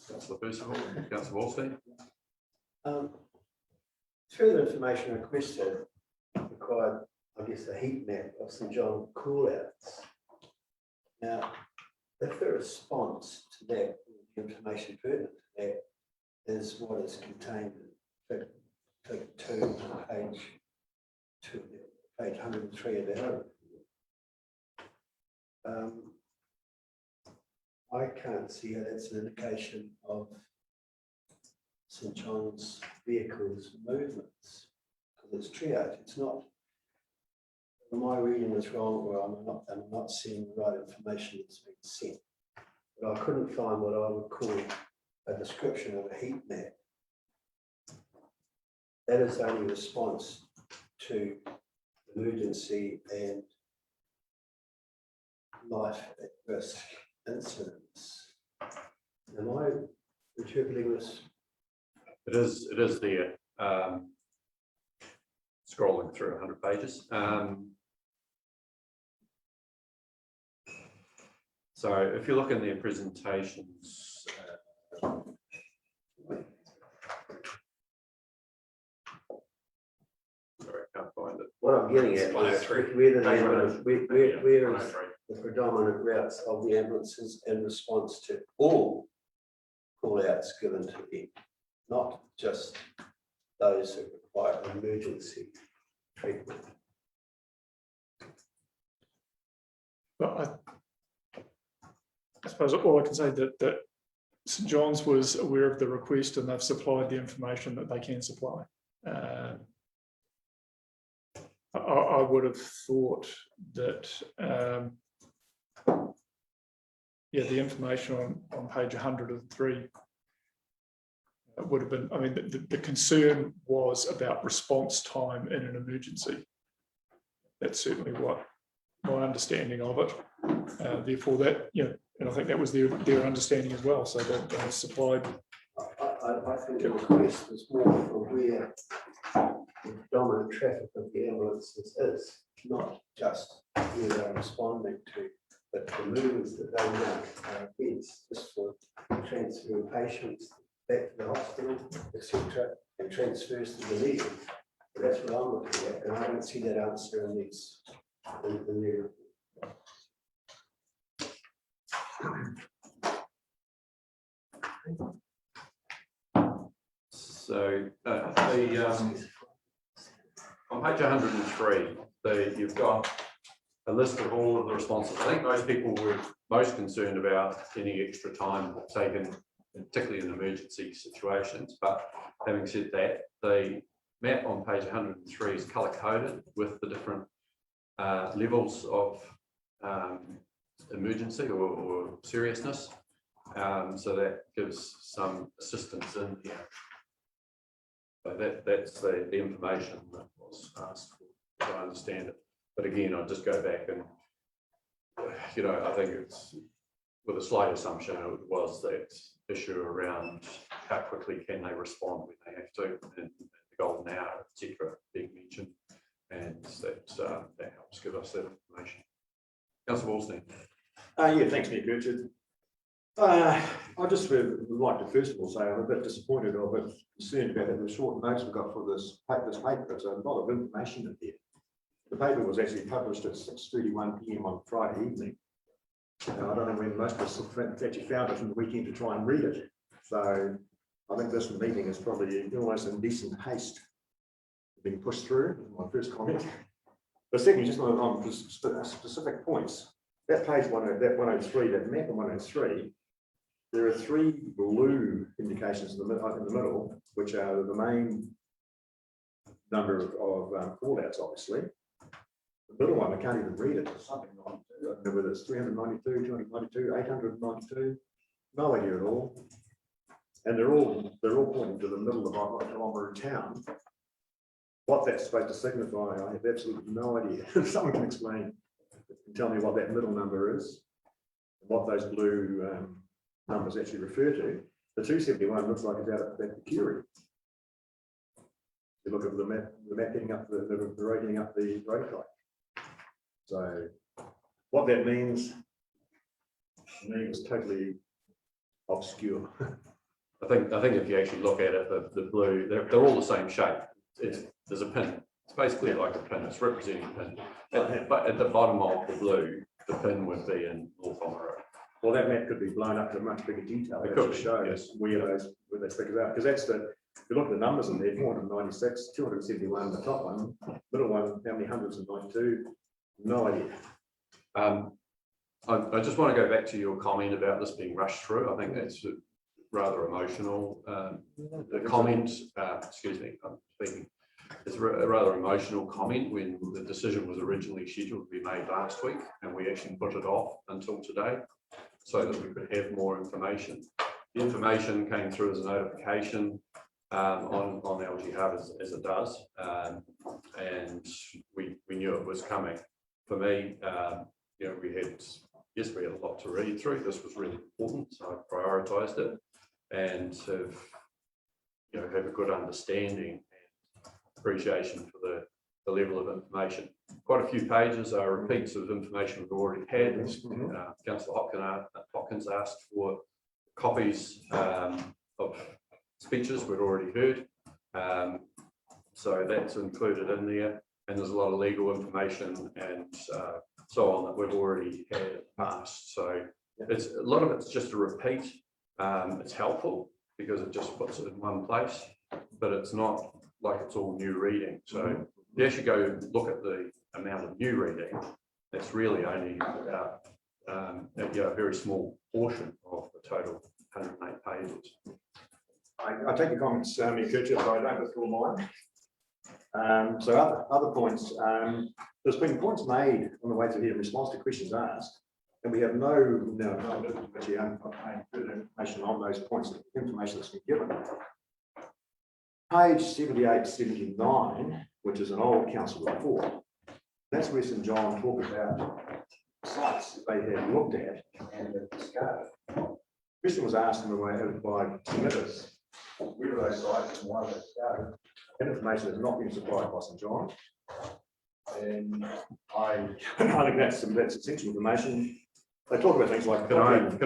Councillor Percival, Councillor Wallstein? Further information requested required, I guess, a heat map of St John call-outs. Now, if the response to that, the information pertinent to that, is what is contained in Fig 2, page 103 of our report. I can't see how that's an indication of St John's vehicles movements, because it's triage. It's not. My reading is wrong, or I'm not seeing the right information that's been sent. But I couldn't find what I would call a description of a heat map. That is only response to emergency and life at risk incidents. Am I interpreting this? It is there. Scrolling through 100 pages. So if you look in their presentations, sorry, I can't find it. What I'm getting at is where is the predominant routes of the ambulances in response to all call-outs given to them, not just those that require emergency treatment. But I suppose all I can say that St John's was aware of the request and they've supplied the information that they can supply. I would have thought that, the information on page 103 would have been, I mean, the concern was about response time in an emergency. That's certainly what my understanding of it. Therefore, that, and I think that was their understanding as well. So that they supplied. I think the request was more for where the dominant traffic of the ambulances is, not just where they're responding to, but the movements that they make are events just for transferring patients back to the hospital, etc., and transfers to the lead. That's what I'm looking at, and I don't see that answer in these. In their So on page 103, you've got a list of all of the responses. I think most people were most concerned about any extra time taken, particularly in emergency situations. But having said that, the map on page 103 is colour coded with the different levels of emergency or seriousness. So that gives some assistance in here. So that's the information that was asked for, as I understand it. But again, I'll just go back and, I think it's with a slight assumption it was that issue around how quickly can they respond when they have to, and the golden hour, etc., being mentioned, and that helps give us that information. Councillor Wallstein. Yeah, thanks, Nick Richard. I just would like to first of all say I'm a bit disappointed or a bit concerned about the short notes we've got for this paper. It's a lot of information in there. The paper was actually published at 6:31 PM on Friday evening. I don't know when most of us actually found it from the weekend to try and read it. So I think this meeting is probably almost in decent haste. being pushed through, my first comment. But secondly, just on specific points, that page 103, that map of 103, there are 3 blue indications in the middle, which are the main number of call-outs, obviously. The middle one, I can't even read it. It's something like, I don't know whether it's 392, 292, 892, no idea at all. And they're all pointing to the middle of Oamaru town. What that's supposed to signify, I have absolutely no idea. Someone can explain, can tell me what that middle number is, and what those blue numbers actually refer to. The 271 looks like it's out at the Curie. You look at the map heading up the road heading up the road track. So what that means to me was totally obscure. I think if you actually look at it, the blue, they're all the same shape. There's a pin. It's basically like a pin. It's representing a pin. But at the bottom of the blue, the pin would be in North Oamaru. Well, that map could be blown up to a much bigger detail. It could show yes. where they figure out, because that's the, if you look at the numbers in there, 496, 271, the top one, middle one, how many hundreds and 92? No idea. I just want to go back to your comment about this being rushed through. I think that's rather emotional. The comment, excuse me, I'm speaking. It's a rather emotional comment when the decision was originally scheduled to be made last week, and we actually put it off until today so that we could have more information. The information came through as a notification on LG Hub as it does, and we knew it was coming. For me, you know, we had a lot to read through. This was really important, so I prioritised it and have a good understanding and appreciation for the level of information. Quite a few pages are repeats of information we've already had. Councillor Hopkins asked for copies of speeches we'd already heard. So that's included in there. And there's a lot of legal information and so on that we've already had in the past. So it's a lot of it's just a repeat. It's helpful because it just puts it in one place, but it's not like it's all new reading. So if you actually go look at the amount of new reading, it's really only about a very small portion of the total 108 pages. I take your comments, Kirchhoff, but I don't withdraw mine. So other points, there's been points made on the way through here in response to questions asked, and we have no actually information on those points, information that's been given. Page 78, 79, which is an old council report, that's where St John talked about sites that they had looked at and discarded. Question was asked in the way by submitters, where are those sites and why are they discarded? That information has not been supplied by St John. And I think that's essential information. They talk about things like. Can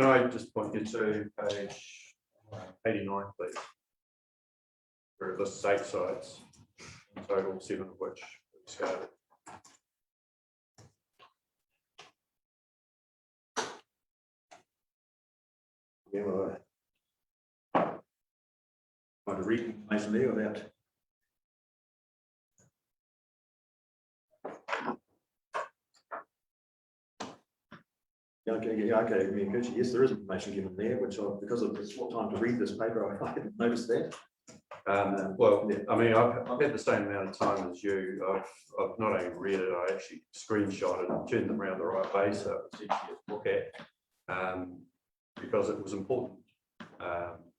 I just point you to page 89, please? Where it lists 8 sites, in total 7 of which were discarded. Yeah, well, trying to read information there without. Okay, yes, there is information given there, which because of the short time to read this paper, I didn't notice that. Well, yeah. I mean, I've had the same amount of time as you. I've not only read it, I actually screenshotted and turned them around the right way, so it's easy to look at, because it was important.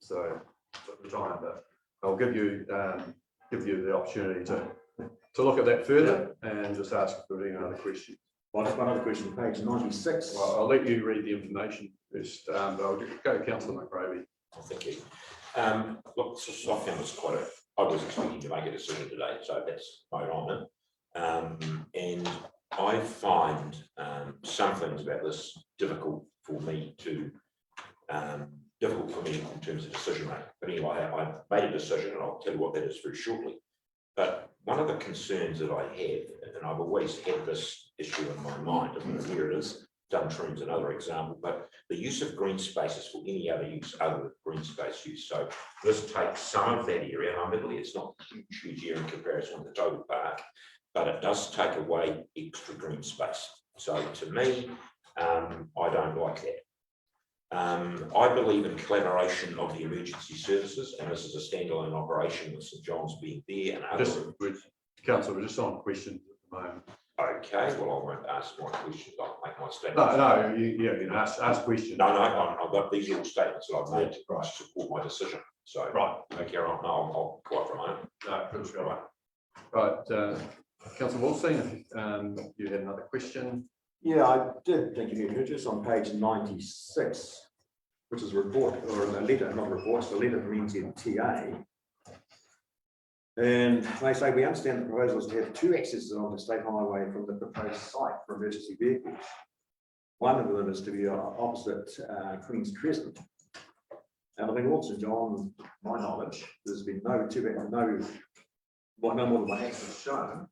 So took the time, but I'll give you the opportunity to look at that further and just ask if there are any other questions. Well, just one other question, page 96. Well, I'll let you read the information first, but I'll go Councillor McGravy. Thank you. Look, so I found this I was expecting to make a decision today, so that's right on it. And I find some things about this difficult for me in terms of decision making. But anyway, I made a decision, and I'll tell you what that is very shortly. But one of the concerns that I have, and I've always had this issue in my mind, I don't know where it is, Duntroon's another example, but the use of green spaces for any other use other than green space use. So this takes some of that area, and admittedly it's not a huge area in comparison with the total park, but it does take away extra green space. So to me, I don't like that. I believe in collaboration of the emergency services, and this is a standalone operation with St John's being there and other. Councillor, we're just on questions at the moment. Okay, well, I won't ask my questions, I'll make my statement. No, you can ask questions. No, I've got these little statements that I've made to support my decision. So, Right. okay, I'll quiet for a moment. No, good, right. Right, councillor Wolstein, you had another question. Yeah, I did, thank you, just on page 96, which is a report or a letter, not a report, it's a letter from NZTA. And they say, we understand the proposal is to have 2 accesses onto State Highway from the proposed site for emergency vehicles. One of them is to be opposite Queen's Crescent. And I think also, John, my knowledge, there's been no more than one access shown.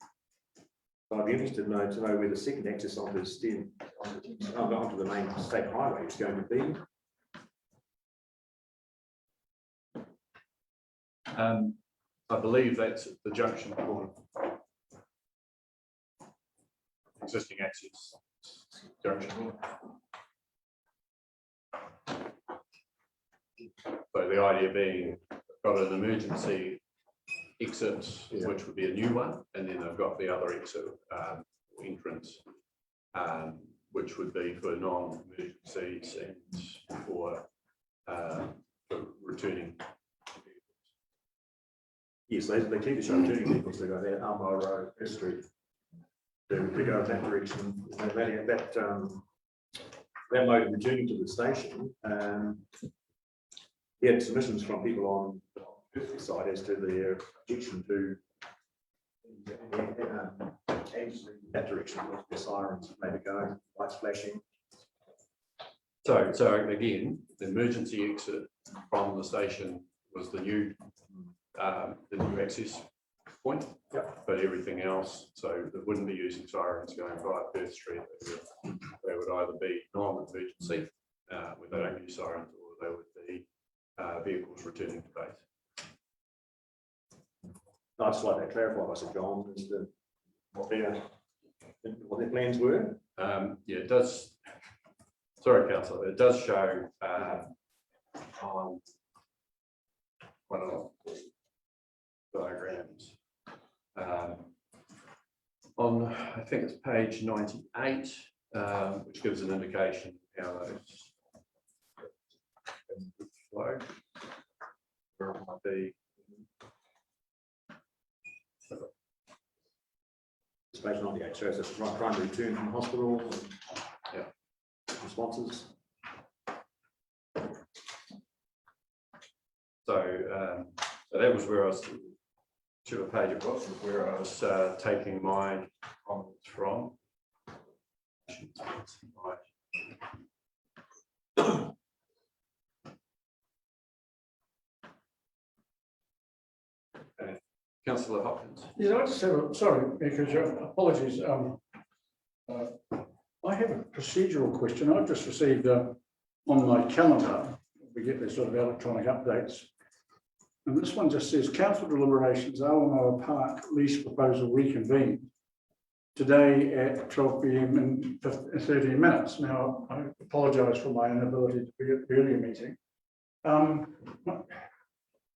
So I'd be interested to know where the second access onto the main state highway is going to be. I believe that's the junction point. Existing access junction point. So the idea being, got an emergency exit, which would be a new one, and then they've got the other exit entrance, which would be for non-emergencies and for returning. Yes, they keep it showing returning vehicles to go there, Almar Road, First Street, to go in that direction. And that load returning to the station. He had submissions from people on the side as to their objection to that direction, with the sirens maybe going, lights flashing. So again, the emergency exit from the station was the new access point. Yep. But everything else, so they wouldn't be using sirens going via Perth Street. They would either be non-emergency, where they don't use sirens, or they would be vehicles returning to base. I'd just like that clarified, I said, John, as to what their plans were. Yeah, it does. Sorry, councillor, it does show on one of the diagrams. On, I think it's page 98, which gives an indication how those flow. Where it might be. It's page 98, shows us trying to return from hospital. And, responses. So that was where I was, to a page it was, where I was taking my comments from. Councillor Hopkins. Yeah, I just have sorry, because apologies. I have a procedural question. I've just received on my calendar, we get these sort of electronic updates. And this one just says Council Deliberations Awamoa Park lease proposal reconvened today at 12 p.m. in 30 minutes. Now, I apologise for my inability to be at the earlier meeting.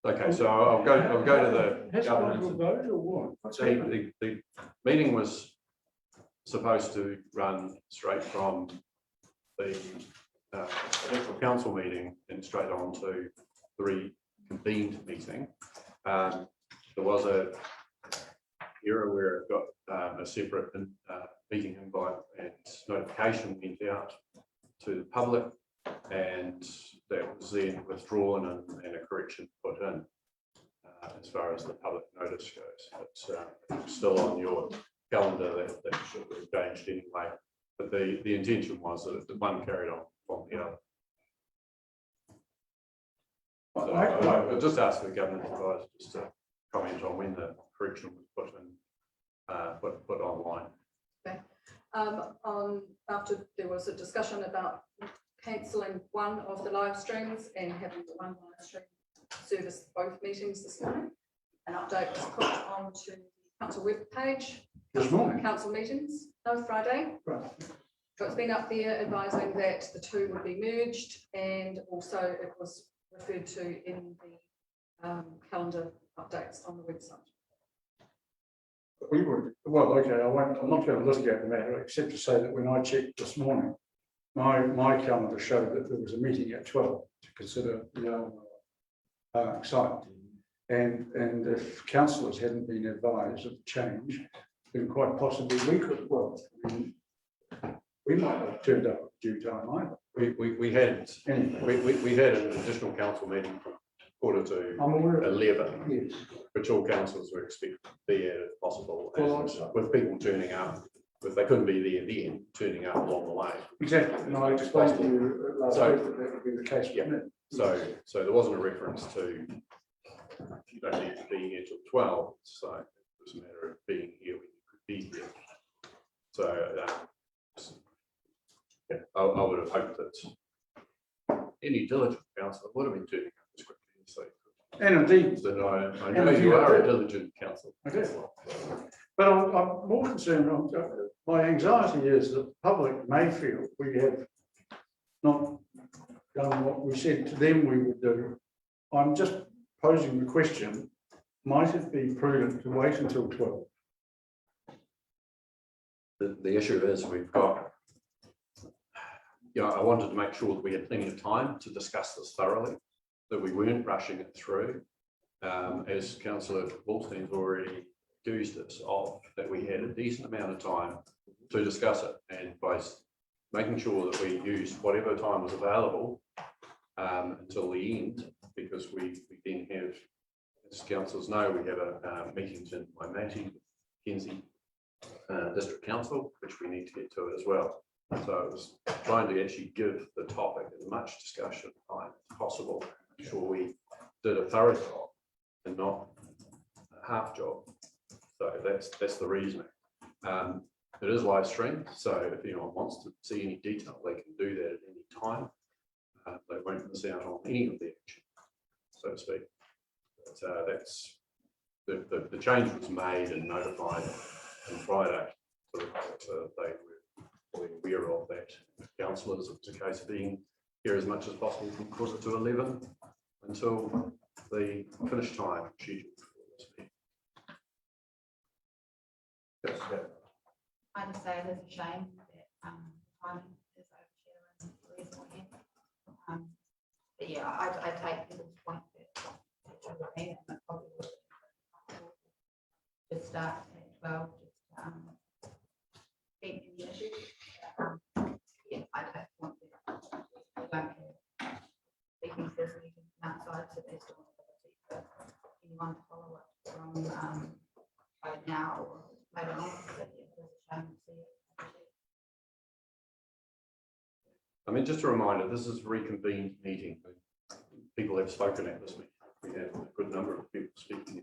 Okay, so I'll go to the Has governance. it vote or what? The meeting was supposed to run straight from the electoral council meeting and straight on to the reconvened meeting. There was a era where it got a separate meeting invite and notification went out to the public, and that was then withdrawn and a correction put in as far as the public notice goes. It's still on your calendar that should have changed anyway. But the intention was that the one carried on from the other. So I'll just ask the government advisor just to comment on when the correction was put in, put online. after there was a discussion about cancelling one of the live streams and having the one live stream service both meetings this morning. An update was put onto the council web page. This morning? Council meetings, no, Friday. Right. So it's been up there advising that the two would be merged, and also it was referred to in the calendar updates on the website. We would, well, okay, I'm not going to litigate the matter, except to say that when I checked this morning, my calendar showed that there was a meeting at 12 to consider the site. And if councillors hadn't been advised of the change, then quite possibly we could, well, I mean, we might not have turned up at due time either. We had, Anyway, we had an additional council meeting from 11:45 I'm aware of it. 11, Yes. which all councillors were expected to be at if possible, Well, and I'm- with people turning up, if they couldn't be there then, turning up along the way. Exactly, and I explained to you last So- week that that would be the case Yeah. with me. So there wasn't a reference to you don't need to be here till 12, so it was a matter of being here when you could be here. So yeah, I would have hoped that any diligent councillor would have been turning up as quickly as they could. And indeed, So I know you are a diligent councillor. I do. But I'm more concerned, my anxiety is that the public may feel we have not done what we said to them we would do. I'm just posing the question, might it be prudent to wait until 12? The issue is we've got, I wanted to make sure that we had plenty of time to discuss this thoroughly, that we weren't rushing it through. As Councillor Wolstein's already accused us of, that we had a decent amount of time to discuss it, and by making sure that we used whatever time was available until the end, because we then have, as councillors know, we have a meetings in Waimati, Kenzie District Council, which we need to get to it as well. So it was trying to actually give the topic as much discussion time as possible, make sure we did a thorough job and not a half job. So that's the reasoning. It is live streamed, so if anyone wants to see any detail, they can do that at any time. They won't miss out on any of the action, so to speak. But that's the change was made and notified on Friday, so they were fully aware of that. Councillors, it's a case of being here as much as possible from 11:45 until the finish time scheduled for this meeting. Yes, yeah. I just say it is a shame that timing is overshare and the reason we're here. But yeah, I take people's point that it would be, and it probably would just start at 12, just keep the issue. Yeah, I take the point that we don't have speaking this meeting outside, so there's still ability for anyone to follow it from right now or later on. But yeah, it is a shame to see it. I mean, just a reminder, this is a reconvened meeting. People have spoken at this meeting. We have a good number of people speaking.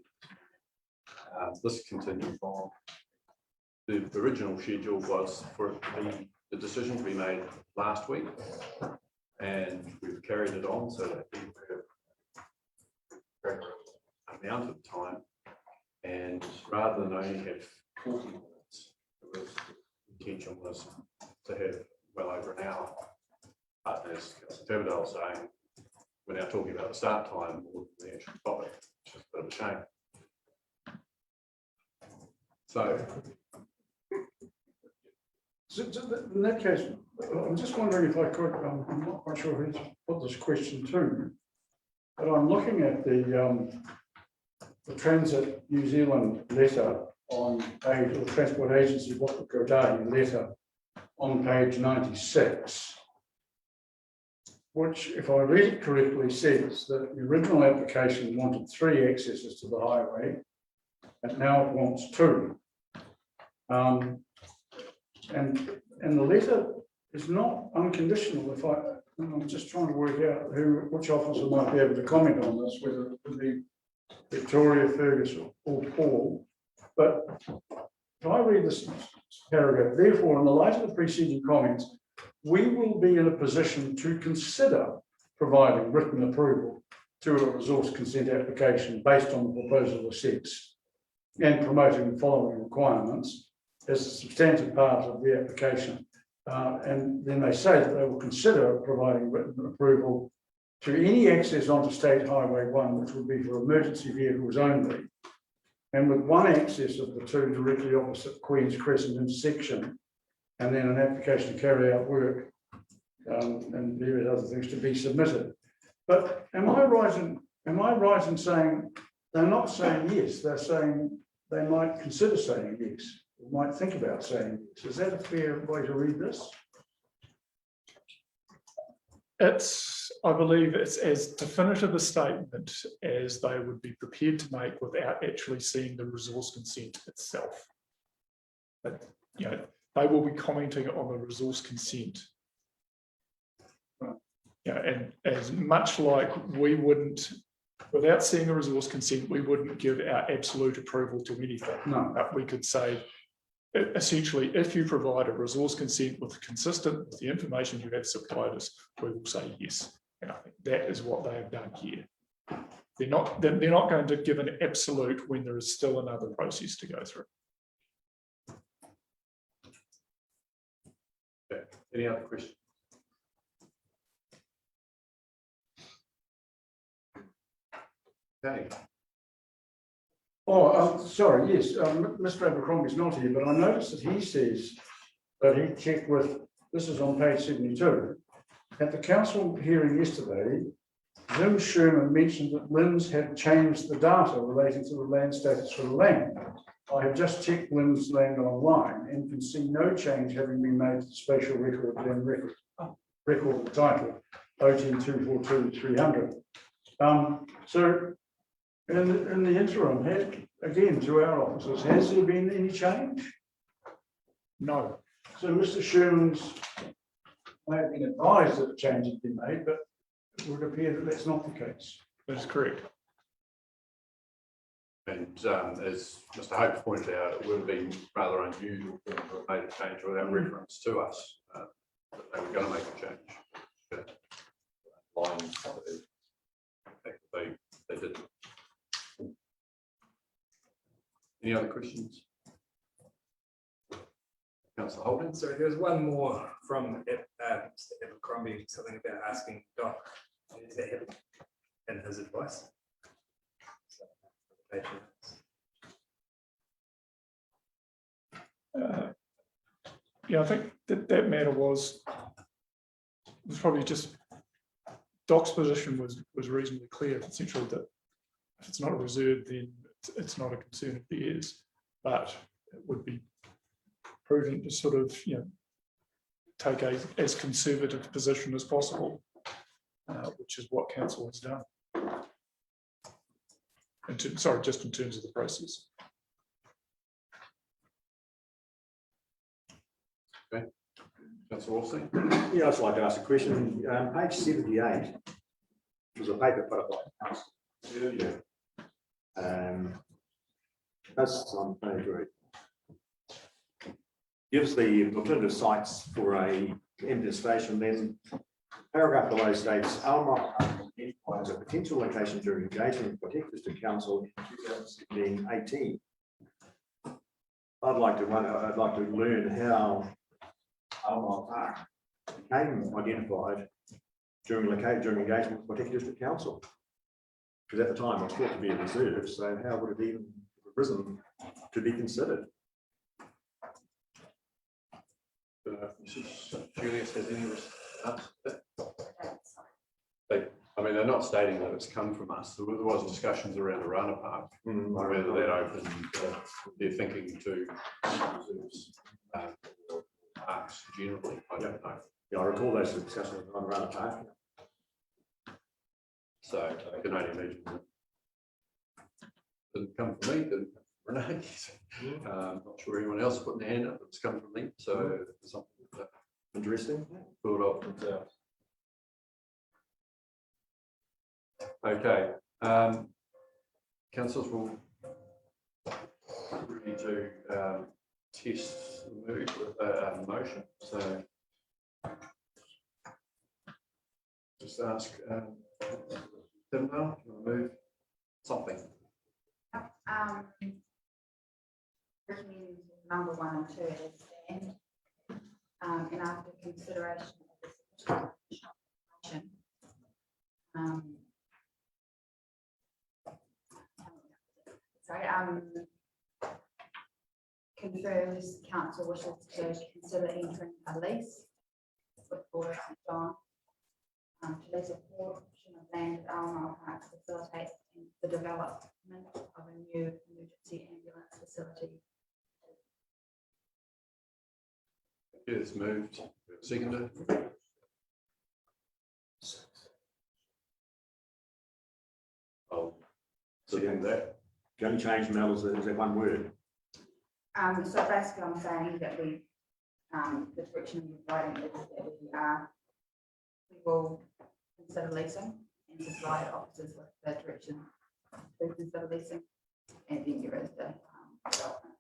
This continues on. The original schedule was for the decision to be made last week, and we've carried it on so that people have an amount of time, and rather than only have 40 minutes, the intention was to have well over an hour. But as Councillor Taberdale was saying, we're now talking about the start time more than the actual topic, which is a bit of a shame. So, In that case, I'm just wondering if I could, I'm not quite sure who to put this question to, but I'm looking at the Transit New Zealand letter on page, or Transport Agency Whakakodai letter on page 96, which, if I read it correctly, says that the original application wanted 3 accesses to the highway, and now it wants 2. And the letter is not unconditional. I'm just trying to work out which officer might be able to comment on this, whether it would be Victoria, Fergus, or Paul. But I read this paragraph, therefore, in the light of the preceding comments, we will be in a position to consider providing written approval to a resource consent application based on the proposal of sex and promoting the following requirements as a substantive part of the application. And then they say that they will consider providing written approval to any access onto State Highway 1, which would be for emergency vehicles only, and with one access of the two directly opposite Queen's Crescent intersection, and then an application to carry out work and various other things to be submitted. But am I right in saying they're not saying yes, they're saying they might consider saying yes, or might think about saying yes? Is that a fair way to read this? I believe it's as definitive a statement as they would be prepared to make without actually seeing the resource consent itself. But, you know, they will be commenting on the resource consent. You know, and as much like we wouldn't, without seeing a resource consent, we wouldn't give our absolute approval to anything. No. But we could say, essentially, if you provide a resource consent consistent with the information you have supplied us, we will say yes. And I think that is what they have done here. They're not going to give an absolute when there is still another process to go through. Okay. Any other questions? Okay. Oh, sorry, yes, Mr. Abercrombie's not here, but I noticed that he says that he checked with, this is on page 72. At the council hearing yesterday, Jim Sherman mentioned that Lynn's had changed the data relating to the land status for the land. I have just checked Lynn's land online and can see no change having been made to the spatial record and record title OT 242-300. So in the interim, again, to our officers, has there been any change? No. So Mr. Sherman's may have been advised that a change had been made, but it would appear that that's not the case. That's correct. And as Mr. Hope pointed out, it would have been rather unusual for them to have made a change without reference to us. That they were going to make a change. Lines, they didn't. Any other questions? Councillor Holden. Sorry, there's one more from Mr. Abercrombie, something about asking Doc and his advice. Yeah, I think that matter was probably just Doc's position was reasonably clear, essentially that if it's not a reserve, then it's not a concern of theirs, but it would be prudent to sort of, you know, take as conservative position as possible, which is what council has done. Just in terms of the process. Okay, Councillor Wilson. Yeah, I'd just like to ask a question. Page 78 was a paper put up by council earlier. That's on page 8. Gives the alternative sites for a empty station, then paragraph below states Awamoa identifies a potential location during engagement with Protect District Council in 2017-18. I'd like to learn how Awamoa Park became identified during engagement with Protect District Council. Because at the time it was thought to be a reserve, so how would it even arisen to be considered? Julius has any I mean, they're not stating that it's come from us. There was discussions around the Rana Park, whether that opened their thinking to reserves or parks generally. I don't know. Yeah, I recall those discussions on Rana Park. So I can only imagine that didn't come from me, didn't come from Renee. Not sure anyone else putting their hand up, it's come from me. So it's something that Interesting. build off themselves. Okay, councillors will ready to test the mood with a motion, so. Just ask, Tim now, do you want to move something? Recommend number 1 and 2 as stand. And after consideration of this information, confirms council wishes to consider entering a lease with Board of St John to lease a portion of land at Awamoa Park to facilitate the development of a new emergency ambulance facility. It's moved. Seconded. I'll second that. The only change, Mel, is that one word. So basically I'm saying that we, the direction we're writing is that we will consider leasing and supply officers with the direction to consider leasing. And then there is the development.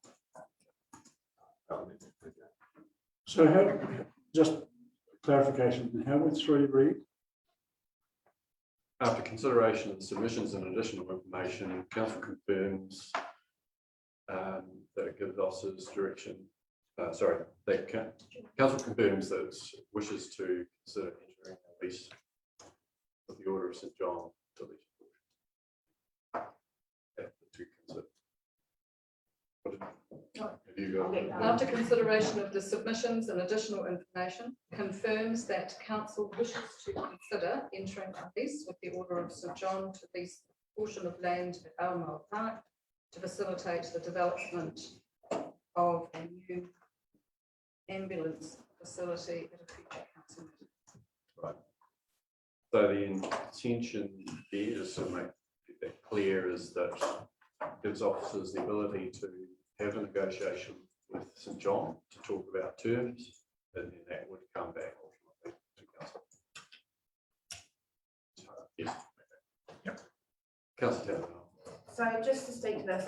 So how, just clarification, how would 3 read? After consideration of submissions and additional information, council confirms that it gives officers direction, council confirms that it wishes to consider entering a lease with the Order of St John to lease. To consider. Have you got? After consideration of the submissions and additional information, confirms that council wishes to consider entering a lease with the Order of St John to lease a portion of land at Awamoa Park to facilitate the development of a new ambulance facility at a future council meeting. Right. So the intention there, just to make that clear, is that gives officers the ability to have a negotiation with St John to talk about terms, and then that would come back ultimately to council. Yes. Yep. Councillor Taylor. So just to speak to this,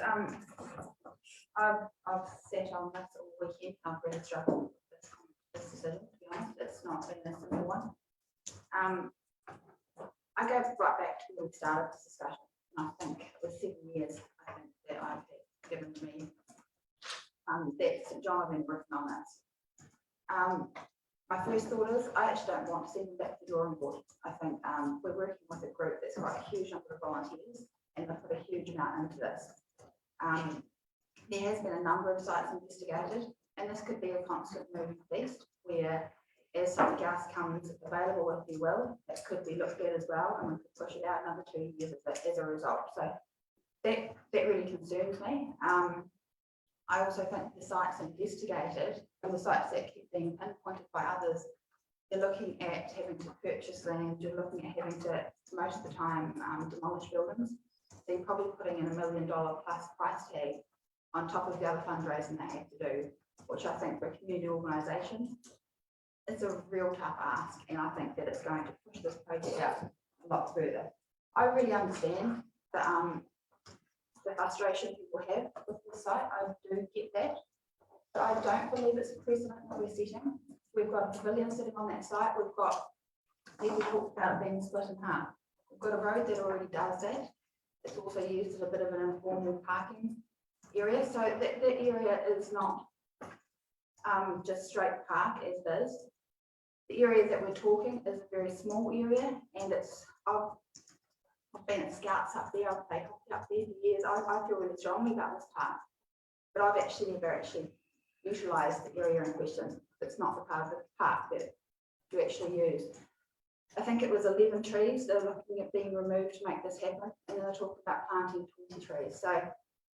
I've sat on this all weekend. I've really struggled with this decision, to be honest. It's not been a simple one. I go right back to when we started this discussion. And I think it was 7 years, I think, that I've given me that St John have been working on this. My first thought is I actually don't want to send them back to the drawing board. I think we're working with a group that's got a huge number of volunteers and they've put a huge amount into this. There has been a number of sites investigated, and this could be a constant moving feast where as something else comes available, if you will, it could be looked at as well, and we could push it out another 2 years as a result. So that really concerns me. I also think the sites investigated and the sites that keep being pinpointed by others, they're looking at having to purchase land, you're looking at having to, most of the time, demolish buildings. So you're probably putting in $1 million plus price tag on top of the other fundraising they have to do, which I think for a community organisation, it's a real tough ask, and I think that it's going to push this project out a lot further. I really understand the frustration people have with the site. I do get that, but I don't believe it's a precedent that we're setting. We've got a pavilion sitting on that site. We've got people talk about it being split in half. We've got a road that already does that. It's also used as a bit of an informal parking area. So that area is not just straight park as it is. The area that we're talking is a very small area, and it's I've been at Scouts up there, I've played hockey up there for years. I feel really strongly about this park, but I've never utilised the area in question. It's not the part of the park that you actually use. I think it was 11 trees they're looking at being removed to make this happen, and then they're talking about planting 20 trees. So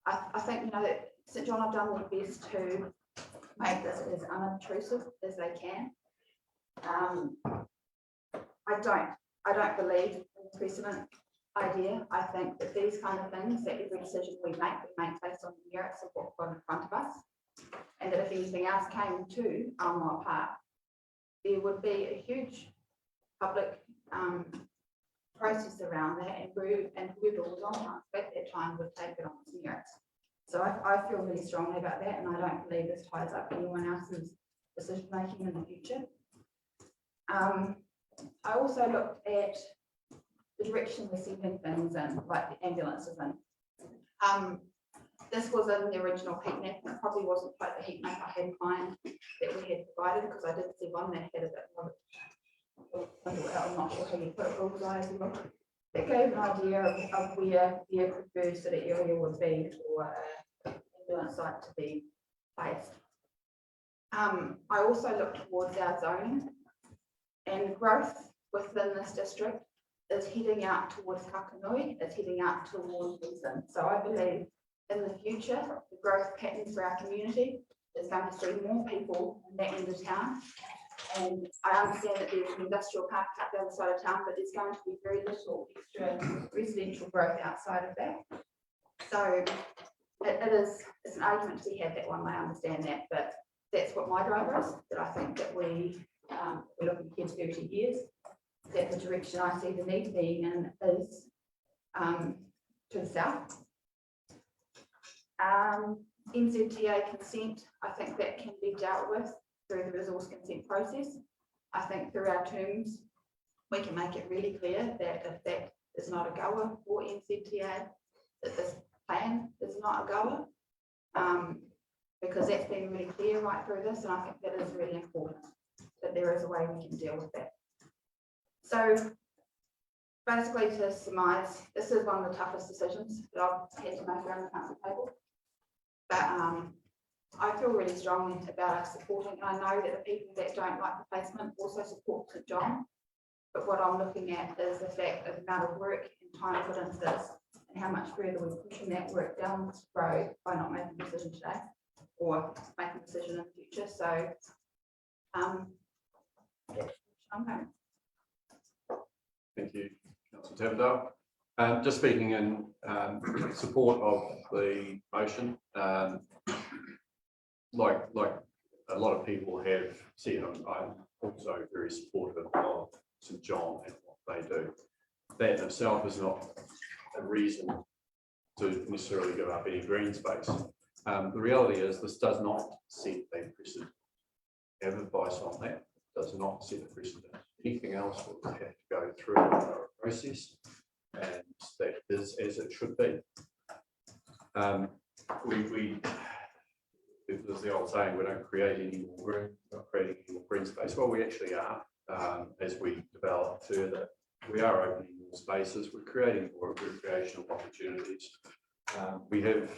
I think, that St John have done their best to make this as unobtrusive as they can. I don't believe in the precedent idea. I think that these kind of things, that every decision we make based on the merits of what we've got in front of us, and that if anything else came to Awamoa Park, there would be a huge public process around that, and whoever was on council at that time would take it on its merits. So I feel really strongly about that, and I don't believe this ties up anyone else's decision making in the future. I also looked at the direction we're sending things in, like the ambulances in. This was in the original heat map, and it probably wasn't quite the heat map I had in mind that we had provided, because I did see one that had a bit more. I'm not sure how you put it, bullseye, as well. It gave an idea of where the preferred sort of area would be for an ambulance site to be placed. I also looked towards our zoning, and growth within this district is heading out towards Kakanui, it's heading out towards Leeson. So I believe in the future, the growth pattern for our community is going to see more people in that end of town. And I understand that there's an industrial park up the other side of town, but there's going to be very little extra residential growth outside of that. So it's an argument to be had, that one, I understand that, but that's what my driver is, that I think that we're looking ahead 30 years, that the direction I see the need being in is to the south. NZTA consent, I think that can be dealt with through the resource consent process. I think through our terms, we can make it really clear that if that is not a goer for NZTA, that this plan is not a goer, because that's been really clear right through this, and I think that is really important, that there is a way we can deal with that. So basically, to surmise, this is one of the toughest decisions that I've had to make around the council table. But I feel really strongly about us supporting, and I know that the people that don't like the placement also support St John. But what I'm looking at is the fact of the amount of work and time put into this, and how much further we're pushing that work down this road by not making a decision today, or making a decision in the future. So, yeah, I'm going. Thank you, Councillor Tavendale. Just speaking in support of the motion, like a lot of people have said, I'm also very supportive of St John and what they do. That in itself is not a reason to necessarily give up any green space. The reality is this does not set a precedent. Have advice on that. Does not set a precedent. Anything else will have to go through a process, and that is as it should be. There's the old saying, we don't create any more green, not creating any more green space. Well, we actually are, as we develop further. We are opening more spaces, we're creating more recreational opportunities. We have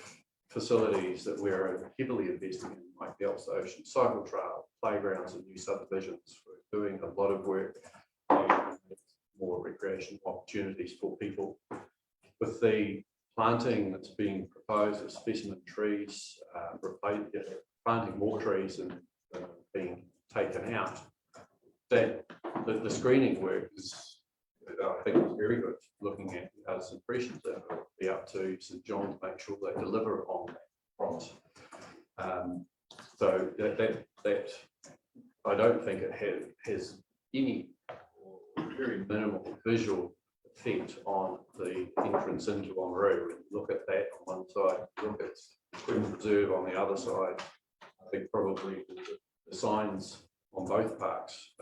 facilities that we're heavily investing in, like the Elsa Ocean Cycle Trail, playgrounds and new subdivisions. We're doing a lot of work to more recreational opportunities for people. With the planting that's being proposed of specimen trees, planting more trees and being taken out, that the screening work is, I think, is very good. Looking at Allison's impressions, that will be up to St John to make sure they deliver on that promise. So that I don't think it has any or very minimal visual effect on the entrance into Oamaru. When you look at that on one side, look at Queen Reserve on the other side, I think probably the signs on both parks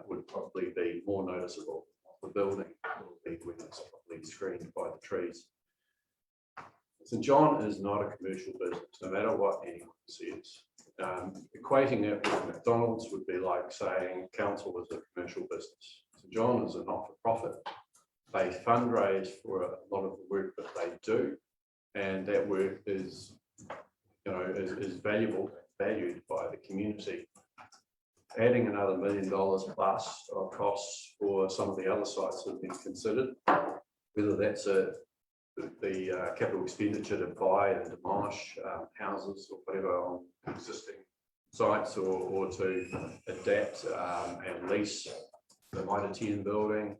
would probably be more noticeable. The building will be when it's probably screened by the trees. St John is not a commercial business, no matter what anyone says. Equating it with McDonald's would be like saying council is a commercial business. St John is a not-for-profit. They fundraise for a lot of the work that they do, and that work is, is valuable, valued by the community. Adding another $1 million plus of costs for some of the other sites that have been considered, whether that's the capital expenditure to buy and demolish houses or whatever on existing sites, or to adapt and lease the Mitre 10 building.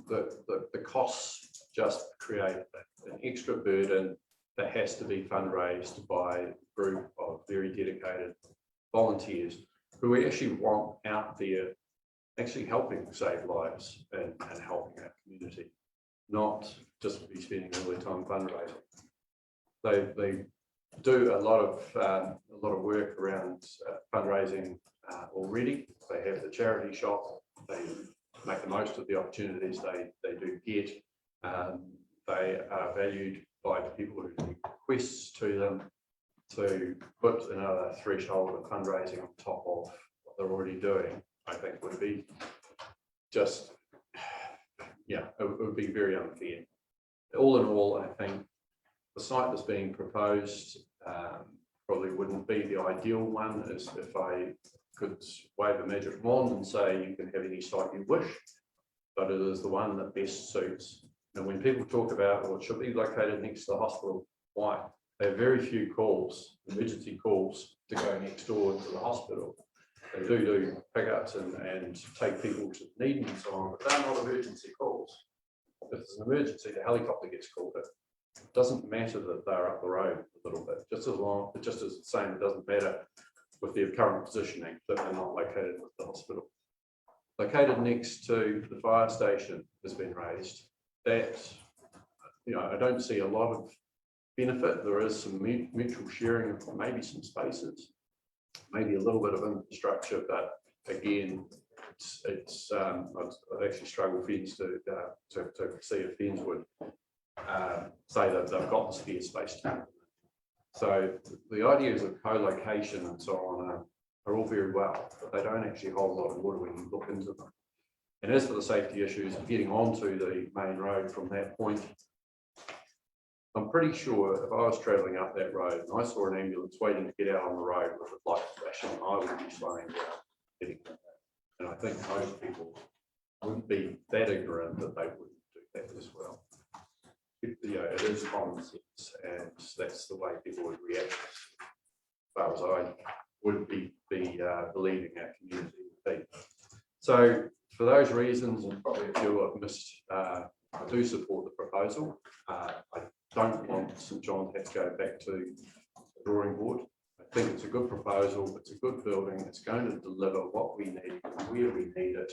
The costs just create an extra burden that has to be fundraised by a group of very dedicated volunteers who we actually want out there actually helping save lives and helping our community, not just be spending all their time fundraising. They do a lot of work around fundraising already. They have the charity shop. They make the most of the opportunities they do get. They are valued by the people who do requests to them. To put another threshold of fundraising on top of what they're already doing, I think would be just, yeah, it would be very unfair. All in all, I think the site that's being proposed probably wouldn't be the ideal one, as if I could wave a magic wand and say you can have any site you wish, but it is the one that best suits. And when people talk about, well, it should be located next to the hospital, why? They have very few calls, emergency calls, to go next door to the hospital. They do pickups and take people to need and so on, but they're not emergency calls. If there's an emergency, the helicopter gets called in. It doesn't matter that they're up the road a little bit, just as the same, it doesn't matter with their current positioning that they're not located with the hospital. Located next to the fire station has been raised. That, you know, I don't see a lot of benefit. There is some mutual sharing of maybe some spaces, maybe a little bit of infrastructure, but again, I'd actually struggle Fens to see if Fens would say that they've got the spare space to do. So the ideas of co-location and so on are all very well, but they don't actually hold a lot of water when you look into them. And as for the safety issues of getting onto the main road from that point, I'm pretty sure if I was travelling up that road and I saw an ambulance waiting to get out on the road with a light flashing, I would be slowing down. And I think most people wouldn't be that ignorant that they wouldn't do that as well. You know, it is common sense, and that's the way people would react. As far as I would be believing our community would be. So for those reasons, and probably a few I've missed, I do support the proposal. I don't want St John to have to go back to the drawing board. I think it's a good proposal, it's a good building, it's going to deliver what we need, where we need it.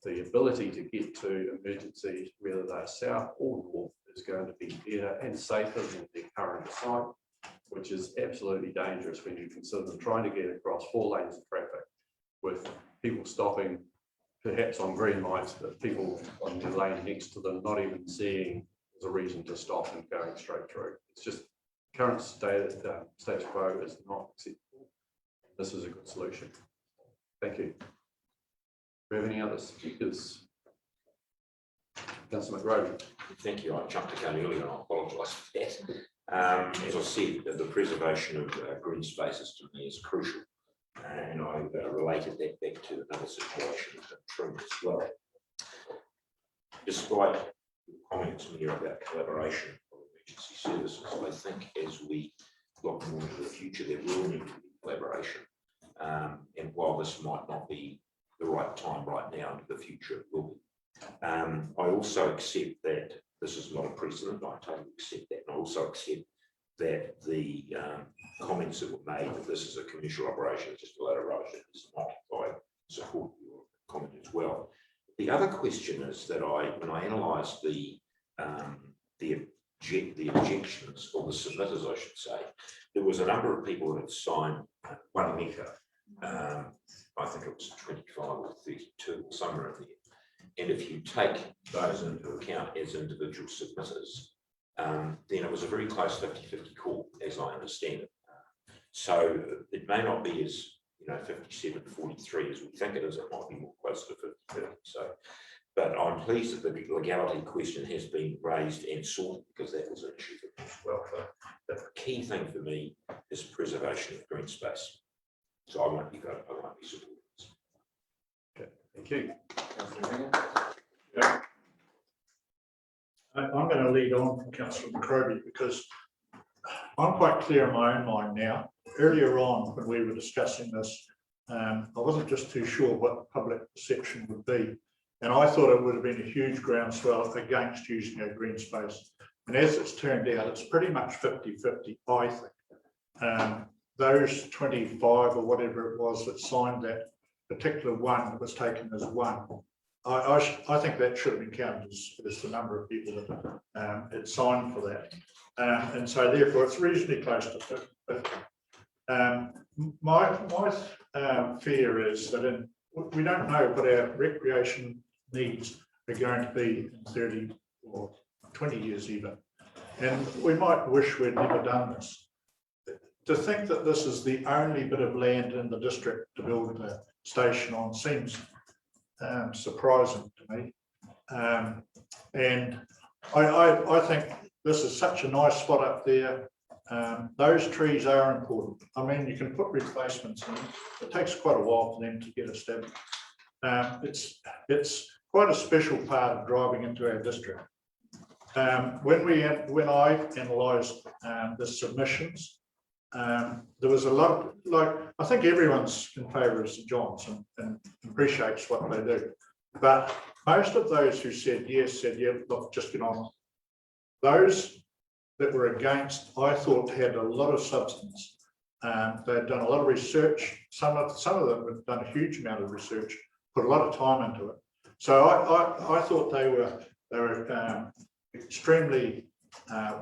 The ability to get to emergencies, whether they're south or north, is going to be better and safer than the current site, which is absolutely dangerous when you consider them trying to get across 4 lanes of traffic with people stopping perhaps on green lights, but people on the lane next to them not even seeing there's a reason to stop and going straight through. It's just current status quo is not acceptable. This is a good solution. Thank you. Do we have any other speakers? Councillor McRory. Thank you. I jumped the gun earlier and I apologise for that. As I said, the preservation of green spaces to me is crucial. And I related that back to another situation in Trim as well. Despite the comments here about collaboration of emergency services, I think as we look more into the future, there will need to be collaboration. And while this might not be the right time right now, into the future it will be. I also accept that this is not a precedent. I totally accept that. And I also accept that the comments that were made that this is a commercial operation, just a later operation, is not. I support your comment as well. The other question is that when I analysed the objections, or the submitters, I should say, there was a number of people that had signed 1 metre. I think it was 25 or 32, or somewhere in there. And if you take those into account as individual submitters, then it was a very close 50-50 call, as I understand it. So it may not be as 57-43 as we think it is. It might be more close to 50-50. So, but I'm pleased that the legality question has been raised and sorted, because that was an issue for me as well. But the key thing for me is preservation of green space. So I won't be supporting this. Okay, thank you. Yeah. I'm going to lead on from Councillor McRoby, because I'm quite clear in my own mind now. Earlier on, when we were discussing this, I wasn't just too sure what the public perception would be. And I thought it would have been a huge groundswell against using a green space. And as it's turned out, it's pretty much 50-50, I think. Those 25 or whatever it was that signed that particular one that was taken as one, I think that should have been counted as the number of people that had signed for that. And so therefore it's reasonably close to 50. My fear is that we don't know what our recreation needs are going to be in 30 or 20 years even. And we might wish we'd never done this. To think that this is the only bit of land in the district to build a station on seems surprising to me. And I think this is such a nice spot up there. Those trees are important. I mean, you can put replacements in. It takes quite a while for them to get established. It's quite a special part of driving into our district. When I analysed the submissions, there was a lot of, I think everyone's in favour of St John's and appreciates what they do. But most of those who said yes, said, yeah, look, just get on. Those that were against, I thought had a lot of substance. They'd done a lot of research. Some of them have done a huge amount of research, put a lot of time into it. So I thought they were extremely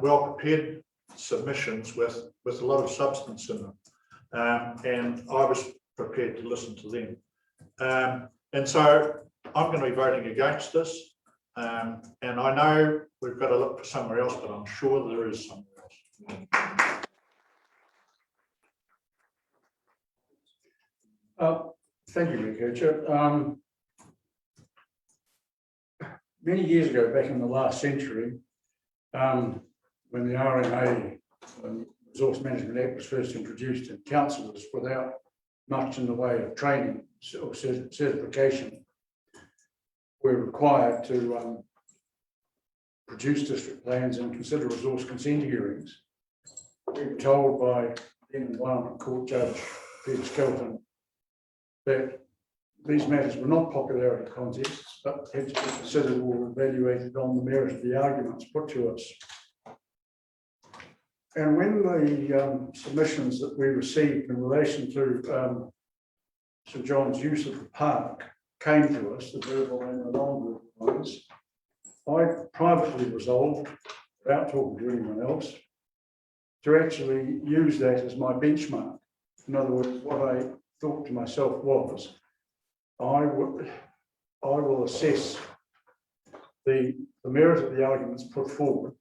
well prepared submissions with a lot of substance in them, and I was prepared to listen to them. And so I'm going to be voting against this, and I know we've got to look for somewhere else, but I'm sure there is somewhere else. Thank you, Richard. Many years ago, back in the last century, when the RMA, Resource Management Act, was first introduced, and councillors, without much in the way of training or certification, were required to produce district plans and consider resource consent hearings. We were told by then Environment Court Judge Peter Skelton that these matters were not popularity contests, but had to be considered or evaluated on the merit of the arguments put to us. And when the submissions that we received in relation to St John's use of the park came to us, the verbal and the non-verbal ones, I privately resolved, without talking to anyone else, to actually use that as my benchmark. In other words, what I thought to myself was, I will assess the merit of the arguments put forward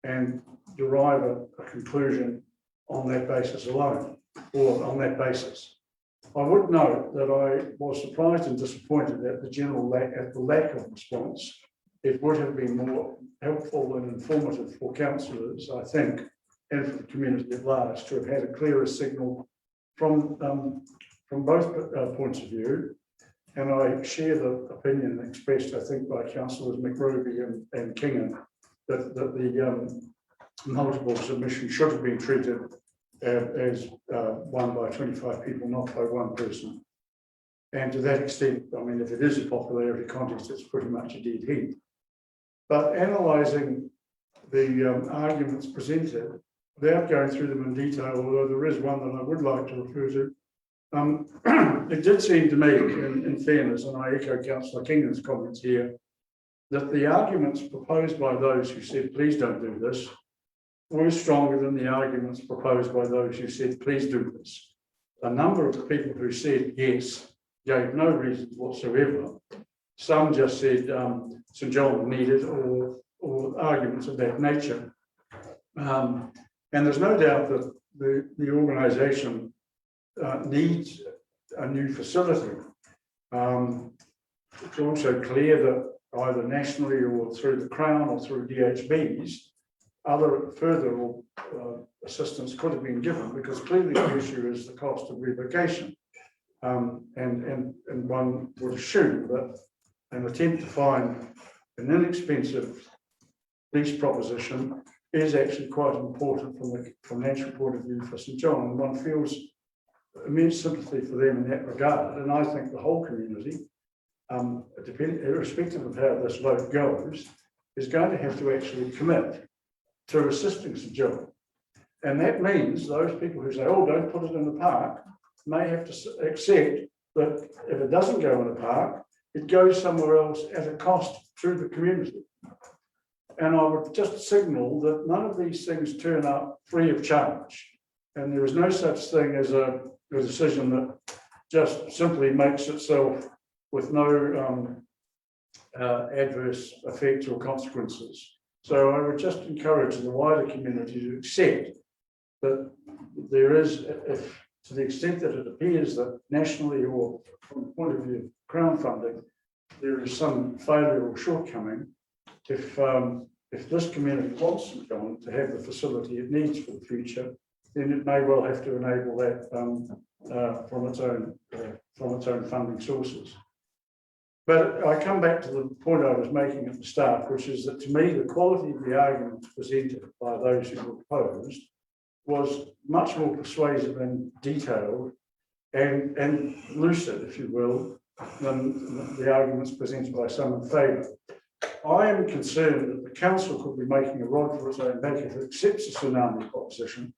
and derive a conclusion on that basis alone, or on that basis. I would note that I was surprised and disappointed at the lack of response. It would have been more helpful and informative for councillors, I think, and for the community at large, to have had a clearer signal from both points of view. And I share the opinion expressed, I think, by councillors McRoby and Kingham, that the multiple submissions should have been treated as one by 25 people, not by one person. And to that extent, I mean, if it is a popularity contest, it's pretty much a dead heat. But analysing the arguments presented, without going through them in detail, although there is one that I would like to refer to, it did seem to me, in fairness, and I echo Councillor Kingham's comments here, that the arguments proposed by those who said, please don't do this, were stronger than the arguments proposed by those who said, please do this. A number of the people who said yes gave no reasons whatsoever. Some just said St John needed, or arguments of that nature. And there's no doubt that the organisation needs a new facility. It's also clear that either nationally or through the Crown or through DHBs, other further assistance could have been given, because clearly the issue is the cost of revocation. And one would assume that an attempt to find an inexpensive lease proposition is actually quite important from the financial point of view for St John, and one feels immense sympathy for them in that regard. And I think the whole community, irrespective of how this vote goes, is going to have to actually commit to assisting St John. And that means those people who say, oh, don't put it in the park, may have to accept that if it doesn't go in the park, it goes somewhere else at a cost to the community. And I would just signal that none of these things turn up free of charge. And there is no such thing as a decision that just simply makes itself with no adverse effects or consequences. So I would just encourage the wider community to accept that there is, if to the extent that it appears that nationally or from the point of view of Crown funding, there is some failure or shortcoming, if this community wants St John to have the facility it needs for the future, then it may well have to enable that from its own funding sources. But I come back to the point I was making at the start, which is that to me, the quality of the arguments presented by those who were opposed was much more persuasive and detailed and lucid, if you will, than the arguments presented by some in favour. I am concerned that the council could be making a rod for its own back if it accepts the tsunami proposition,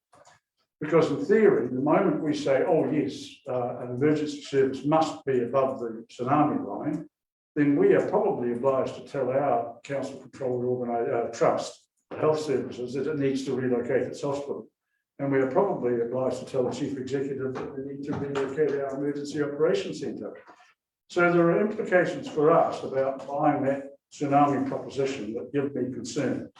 because in theory, the moment we say, oh yes, an emergency service must be above the tsunami line, then we are probably obliged to tell our council-controlled trust, the health services, that it needs to relocate its hospital. And we are probably obliged to tell the chief executive that we need to relocate our emergency operations centre. So there are implications for us about buying that tsunami proposition that give me concern.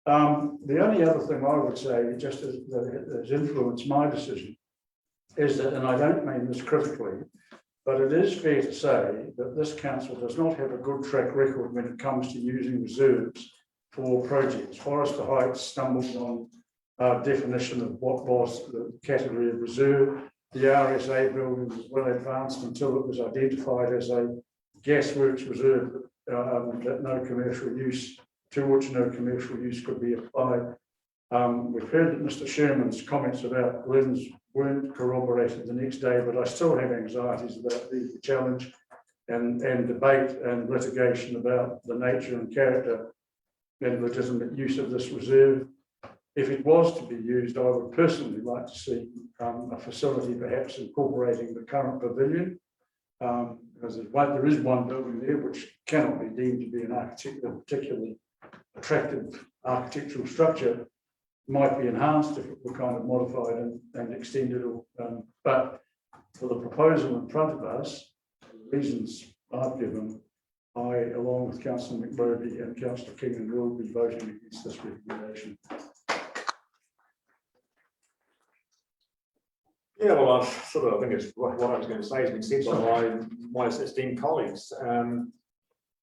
The only other thing I would say, just as has influenced my decision, is that, and I don't mean this critically, but it is fair to say that this council does not have a good track record when it comes to using reserves for projects. Forester Heights stumbled on definition of what was the category of reserve. The RSA building was well advanced until it was identified as a gasworks reserve that no commercial use, to which no commercial use could be applied. We've heard that Mr. Sherman's comments about Glenn's weren't corroborated the next day, but I still have anxieties about the challenge and debate and litigation about the nature and character and legitimate use of this reserve. If it was to be used, I would personally like to see a facility perhaps incorporating the current pavilion, because there is one building there which cannot be deemed to be a particularly attractive architectural structure. Might be enhanced if it were kind of modified and extended, but for the proposal in front of us, the reasons I've given, I, along with Councillor McBurby and Councillor Kingham, will be voting against this recommendation. Yeah, well, I think it's what I was going to say has been said by my esteemed colleagues.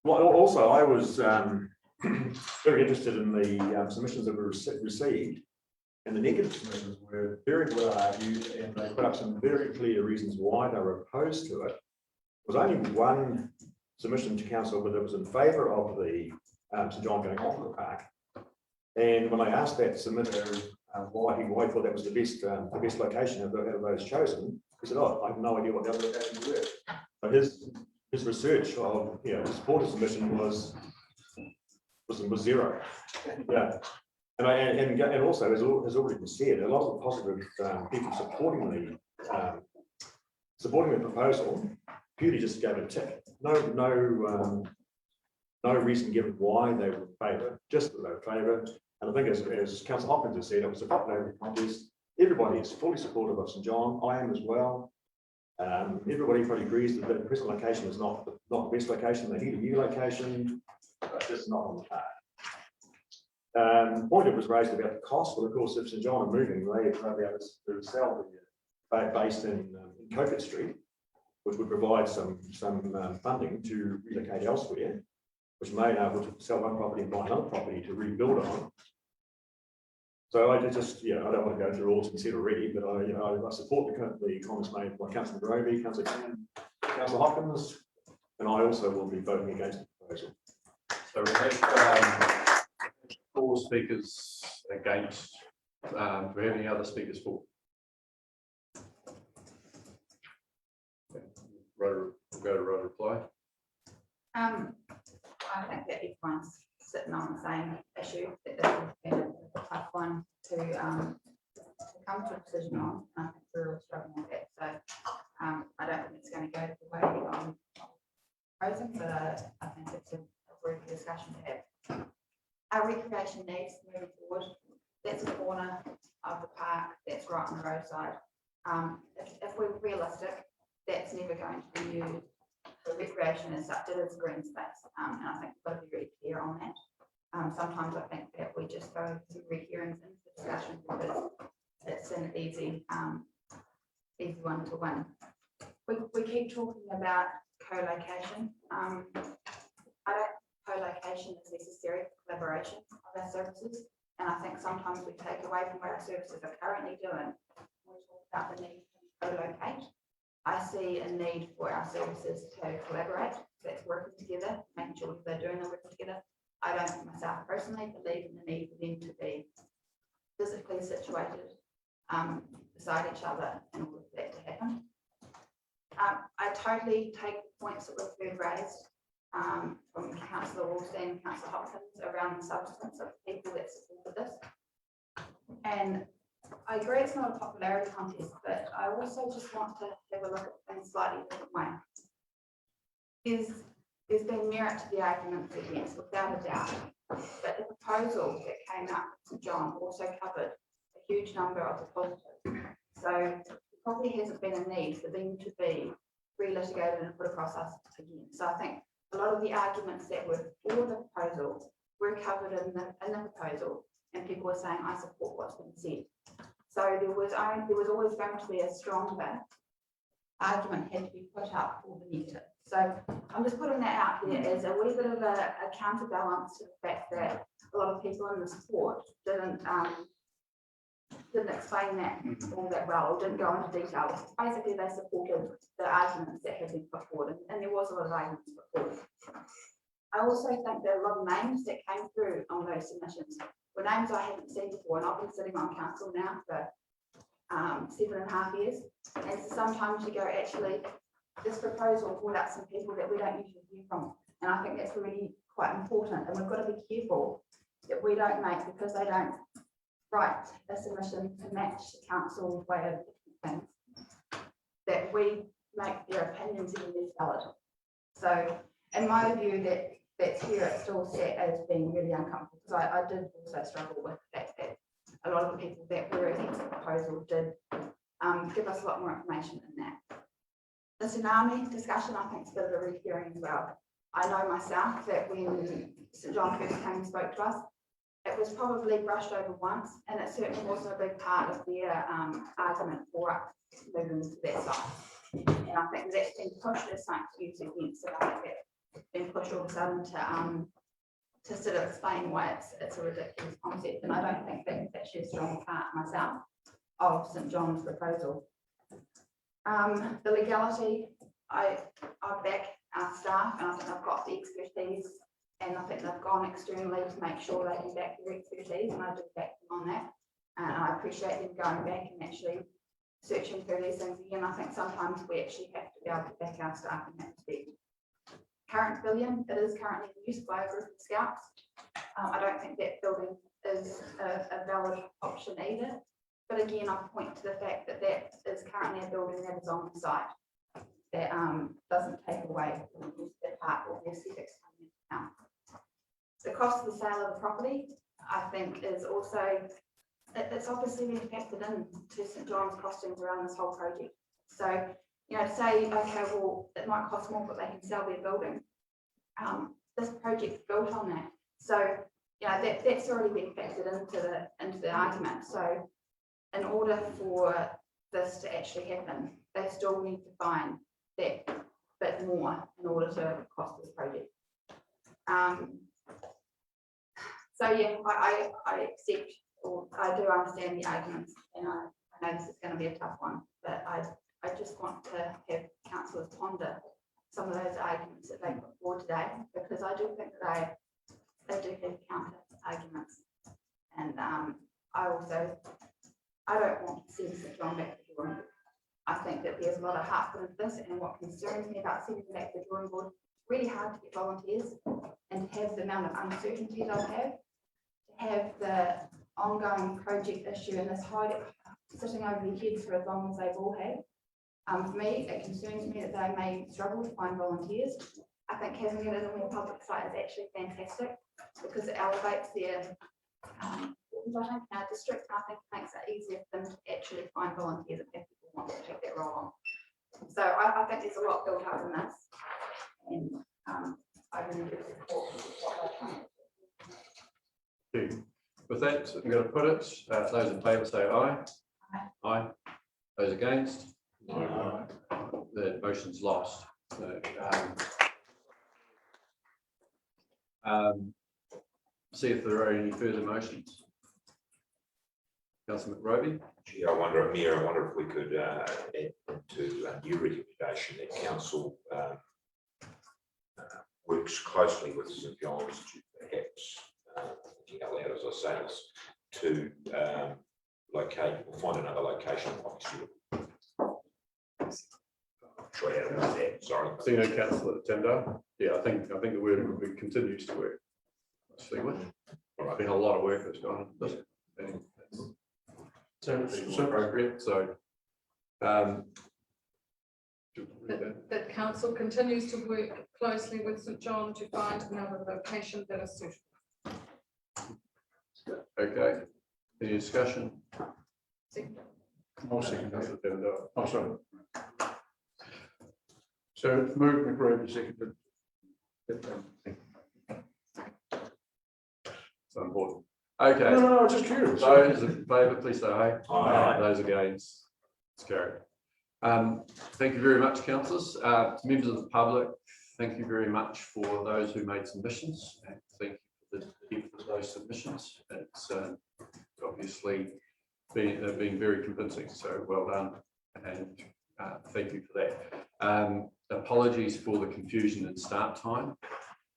Also, I was very interested in the submissions that were received, and the negative submissions were very well argued, and they put up some very clear reasons why they were opposed to it. There was only one submission to council that was in favour of the St John going on to the park, and when I asked that submitter why he thought that was the best location out of those chosen, he said, "Oh, I have no idea what the other locations were." But his research of to support his submission was zero. Yeah, and also as already been said, a lot of the positive people supporting the proposal purely just gave it a tick. No reason given why they were in favour, just that they were in favour. And I think as Councillor Hopkins has said, it was a popularity contest. Everybody is fully supportive of St John. I am as well. Everybody probably agrees that the present location is not the best location. They need a new location, but just not on the card. Point that was raised about the cost, but of course, if St John are moving, they be able to sell the based in Cockett Street, which would provide some funding to relocate elsewhere, which may enable to sell one property and buy another property to rebuild on. So I just, I don't want to go through all it's considered already, but I support the comments made by Councillor Groby, Councillor Cannon, Councillor Hopkins, and I also will be voting against the proposal. So we have 4 speakers against. Do we have any other speakers for? We'll go to right reply. I think that everyone's sitting on the same issue, that this has been a tough one to come to a decision on. I think we're all struggling with that. So I don't think it's going to go the way I'm proposing, but I think it's a worthy discussion to have. recreation needs moving forward, that's a corner of the park, that's right on the roadside. If we're realistic, that's never going to be used for recreation as such, it is green space, and I think we've got to be really clear on that. Sometimes I think that we just go through red herrings into the discussion because it's an easy one to win. We keep talking about co-location. I don't think co-location is necessary for collaboration of our services, and I think sometimes we take away from what our services are currently doing when we talk about the need to co-locate. I see a need for our services to collaborate, that's working together, making sure that they're doing the work together. I don't myself personally believe in the need for them to be physically situated beside each other in order for that to happen. I totally take the points that were third raised from Councillor Wolstein and Councillor Hopkins around the substance of people that supported this. And I agree it's not a popularity contest, but I also just want to have a look at things slightly different way. There's been merit to the arguments against, without a doubt, but the proposal that came out from St John also covered a huge number of the positives. So there probably hasn't been a need for them to be relitigated and put across us again. So I think a lot of the arguments that were for the proposal were covered in the proposal, and people were saying, I support what's been said. So there was always going to be a stronger argument had to be put up for the negative. So I'm just putting that out there as a wee bit of a counterbalance to the fact that a lot of people in the support didn't explain that all that well, or didn't go into detail. Basically, they supported the arguments that had been put forward, and there was a lot of arguments put forward. I also think that a lot of names that came through on those submissions were names I haven't seen before, and I've been sitting on council now for 7.5 years, and sometimes you go, actually, this proposal brought up some people that we don't usually hear from, and I think that's really quite important, and we've got to be careful that we don't make, because they don't write a submission to match the council's way of thinking things, that we make their opinions even less valid. So in my view, that's here it's still set as being really uncomfortable, because I did also struggle with the fact that a lot of the people that were against the proposal did give us a lot more information than that. The tsunami discussion, I think, is a bit of a red herring as well. I know myself that when St John first came and spoke to us, it was probably brushed over once, and it certainly wasn't a big part of their argument for us moving to that side. And I think that's been pushed as something to use against it. I think that's been pushed all of a sudden to sort of explain why it's a ridiculous concept, and I don't think that's actually a strong part myself of St John's proposal. The legality, I back our staff, and I think I've got the expertise, and I think they've gone externally to make sure they can back their expertise, and I do back them on that. And I appreciate them going back and actually searching through these things again. I think sometimes we actually have to be able to back our staff in that respect. Current pavilion, it is currently used by a group of scouts. I don't think that building is a valid option either. But again, I point to the fact that that is currently a building that is on the site that doesn't take away from the part of the aesthetics. The cost of the sale of the property, I think, is also, it's obviously been factored in to St John's costings around this whole project. So, you know, to say, okay, well, it might cost more, but they can sell their building. This project's built on that. So, you know, that's already been factored into the argument. So in order for this to actually happen, they still need to find that bit more in order to cost this project. So yeah, I accept, or I do understand the arguments, and I know this is going to be a tough one, but I just want to have councillors ponder some of those arguments that they put forward today, because I do think that they do have counter arguments, and I don't want to send St John back to the drawing board. I think that there's a lot of heart in this, and what concerns me about sending back to the drawing board, really hard to get volunteers, and to have the amount of uncertainty they'll have the ongoing project issue and this hide sitting over their heads for as long as they've all had. For me, it concerns me that they may struggle to find volunteers. I think having it in a more public site is actually fantastic because it elevates their I think in our district, and I think it makes it easier for them to actually find volunteers if people want to take that role on. So I think there's a lot built up in this, and I really do support what they're trying to do. With that, I'm going to put it, those in favour say aye. Aye. Those against? No. The motion's lost. So, see if there are any further motions. Councillor McRoby? Gee, I wonder, Mayor, I wonder if we could add to a new recommendation that council works closely with St John's to perhaps, thinking out loud as I say this, to locate or find another location. Obviously, try out about that. Sorry. So, you know, Councillor Tendo? Yeah, I think the word would be continues to work. See what? All right, been a lot of work that's gone into this. And it's appropriate, so. That council continues to work closely with St John to find another location that is suitable. Okay, any discussion? I'll second that. Councillor Tendo? Oh, sorry. So moved, McRory, seconded. So important. Okay. No, just curious. Those in favour, please say aye. Aye. Those against, it's carried. Thank you very much, councillors. Members of the public, thank you very much for those who made submissions, and thank you for the depth of those submissions. It's obviously been very convincing, so well done, and thank you for that. Apologies for the confusion in start time,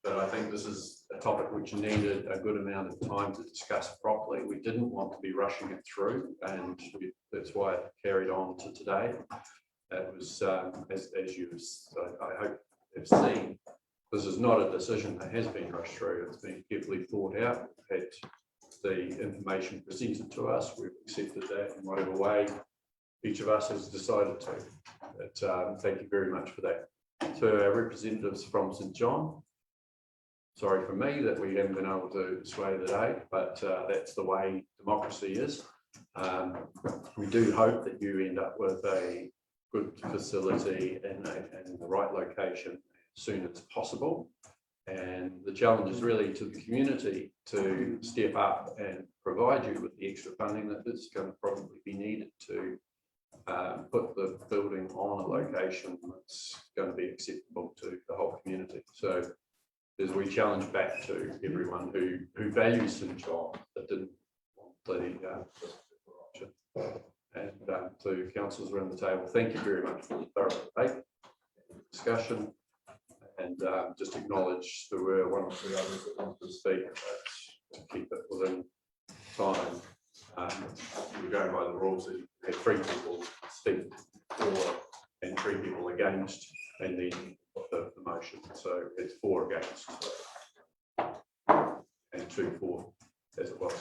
but I think this is a topic which needed a good amount of time to discuss properly. We didn't want to be rushing it through, and that's why it carried on to today. It was, as you, I hope, have seen, this is not a decision that has been rushed through. It's been carefully thought out. We've had the information presented to us. We've accepted that in whatever way each of us has decided to. But thank you very much for that. To our representatives from St John, sorry for me that we haven't been able to sway the day, but that's the way democracy is. We do hope that you end up with a good facility and the right location as soon as possible. And the challenge is really to the community to step up and provide you with the extra funding that is going to probably be needed to put the building on a location that's going to be acceptable to the whole community. So as we challenge back to everyone who values St John that didn't want the option. And to councillors around the table, thank you very much for the thorough debate, discussion, and just acknowledge there were one or two others that wanted to speak, but to keep it within time. We're going by the rules that you had 3 people speak for and 3 people against, and then the motion. So it's 4 against and 2 for, as it was.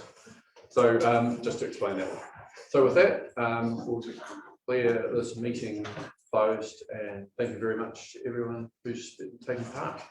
So just to explain that. So with that, we'll declare this meeting closed, and thank you very much to everyone who's been taking part.